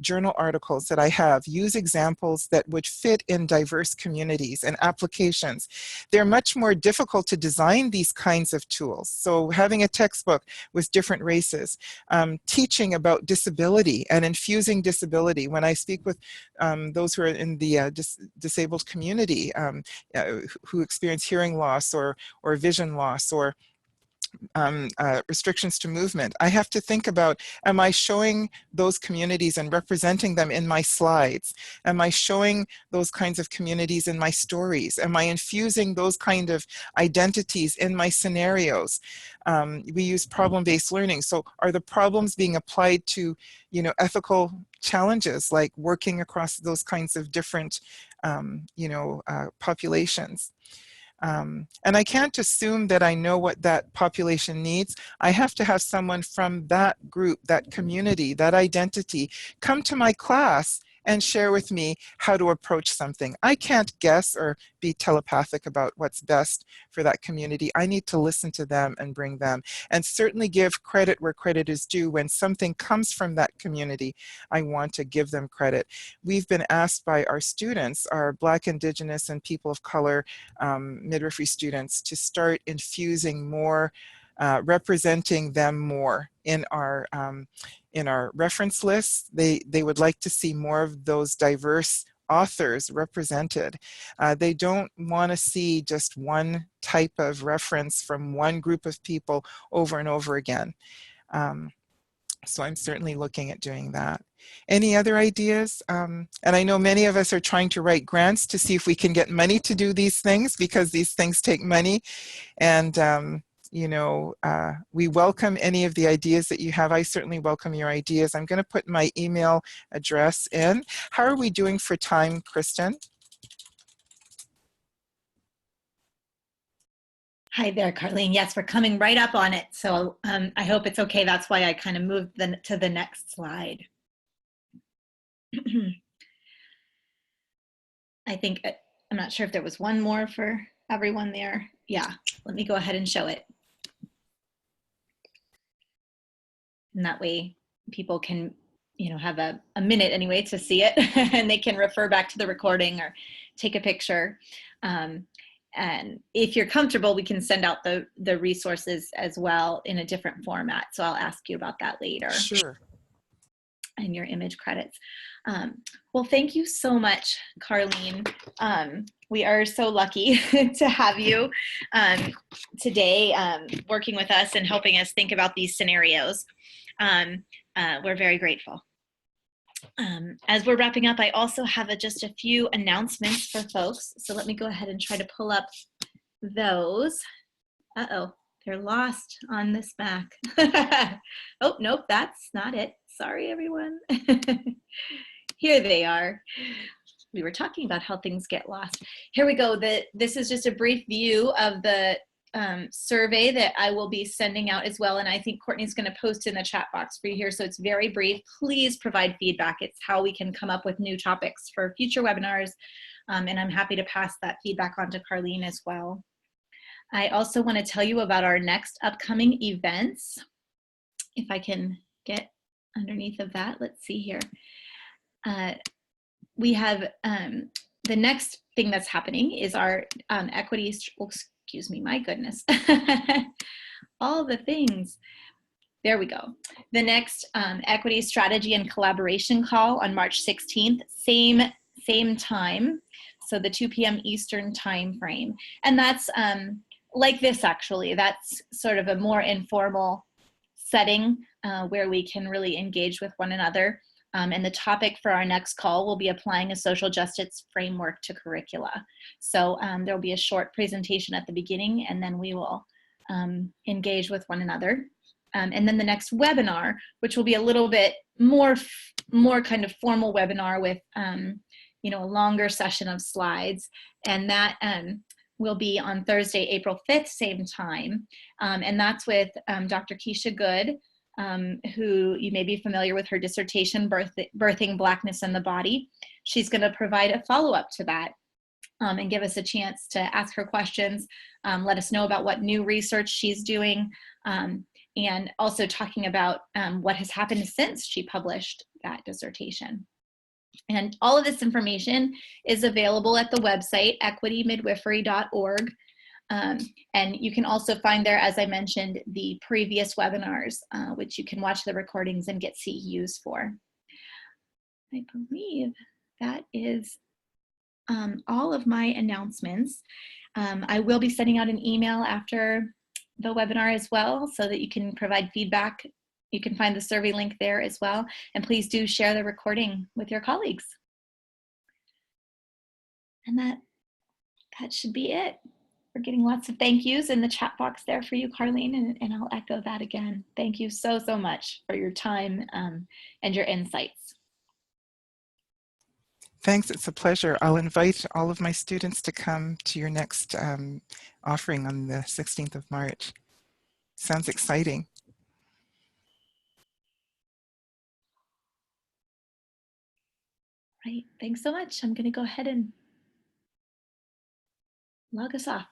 Speaker 2: journal articles that I have use examples that would fit in diverse communities and applications. They're much more difficult to design these kinds of tools. So having a textbook with different races, teaching about disability and infusing disability. When I speak with those who are in the disabled community who experience hearing loss or vision loss or restrictions to movement, I have to think about, am I showing those communities and representing them in my slides? Am I showing those kinds of communities in my stories? Am I infusing those kind of identities in my scenarios? We use problem-based learning. So are the problems being applied to, ethical challenges, like working across those kinds of different, populations? And I can't assume that I know what that population needs. I have to have someone from that group, that community, that identity, come to my class and share with me how to approach something. I can't guess or be telepathic about what's best for that community. I need to listen to them and bring them, and certainly give credit where credit is due. When something comes from that community, I want to give them credit. We've been asked by our students, our Black, Indigenous, and people of color midwifery students, to start infusing more, representing them more in our reference lists. They would like to see more of those diverse authors represented. They don't want to see just one type of reference from one group of people over and over again. So I'm certainly looking at doing that. Any other ideas? And I know many of us are trying to write grants to see if we can get money to do these things, because these things take money. And we welcome any of the ideas that you have. I certainly welcome your ideas. I'm going to put my email address in. How are we doing for time, Kristen?
Speaker 1: Hi there, Karline. Yes, we're coming right up on it. So I hope it's okay. That's why I kind of moved to the next slide. I think, I'm not sure if there was one more for everyone there. Yeah, let me go ahead and show it. And that way people can, have a minute anyway to see it, and they can refer back to the recording or take a picture. And if you're comfortable, we can send out the resources as well in a different format. So I'll ask you about that later.
Speaker 2: Sure.
Speaker 1: And your image credits. Well, thank you so much, Karline. We are so lucky to have you today working with us and helping us think about these scenarios. We're very grateful. As we're wrapping up, I also have just a few announcements for folks. So let me go ahead and try to pull up those. Uh-oh, they're lost on this back. Oh, nope, that's not it. Sorry, everyone. Here they are. We were talking about how things get lost. Here we go. This is just a brief view of the survey that I will be sending out as well. And I think Courtney's going to post in the chat box for you here. So it's very brief. Please provide feedback. It's how we can come up with new topics for future webinars. And I'm happy to pass that feedback on to Karline as well. I also want to tell you about our next upcoming events. If I can get underneath of that, let's see here. We have the next thing that's happening is our equity, oh, excuse me, my goodness. All the things. There we go. The next equity strategy and collaboration call on March 16th, same time. So the 2 p.m. Eastern time frame. And that's like this actually, that's sort of a more informal setting where we can really engage with one another. And the topic for our next call will be applying a social justice framework to curricula. So there'll be a short presentation at the beginning, and then we will engage with one another. And then the next webinar, which will be a little bit more kind of formal webinar with you know, a longer session of slides, and that will be on Thursday, April 5th, same time. And that's with Dr. Keisha Good, who you may be familiar with her dissertation, Birthing Blackness in the Body. She's going to provide a follow-up to that and give us a chance to ask her questions, let us know about what new research she's doing, and also talking about what has happened since she published that dissertation. And all of this information is available at the website, equitymidwifery.org. And you can also find there, as I mentioned, the previous webinars, which you can watch the recordings and get CEUs for. I believe that is all of my announcements. I will be sending out an email after the webinar as well, so that you can provide feedback. You can find the survey link there as well. And please do share the recording with your colleagues. And that should be it. We're getting lots of thank yous in the chat box there for you, Karline, and I'll echo that again. Thank you so much for your time and your insights.
Speaker 2: Thanks, it's a pleasure. I'll invite all of my students to come to your next offering on the 16th of March. Sounds exciting.
Speaker 1: Right, thanks so much. I'm gonna go ahead and log us off.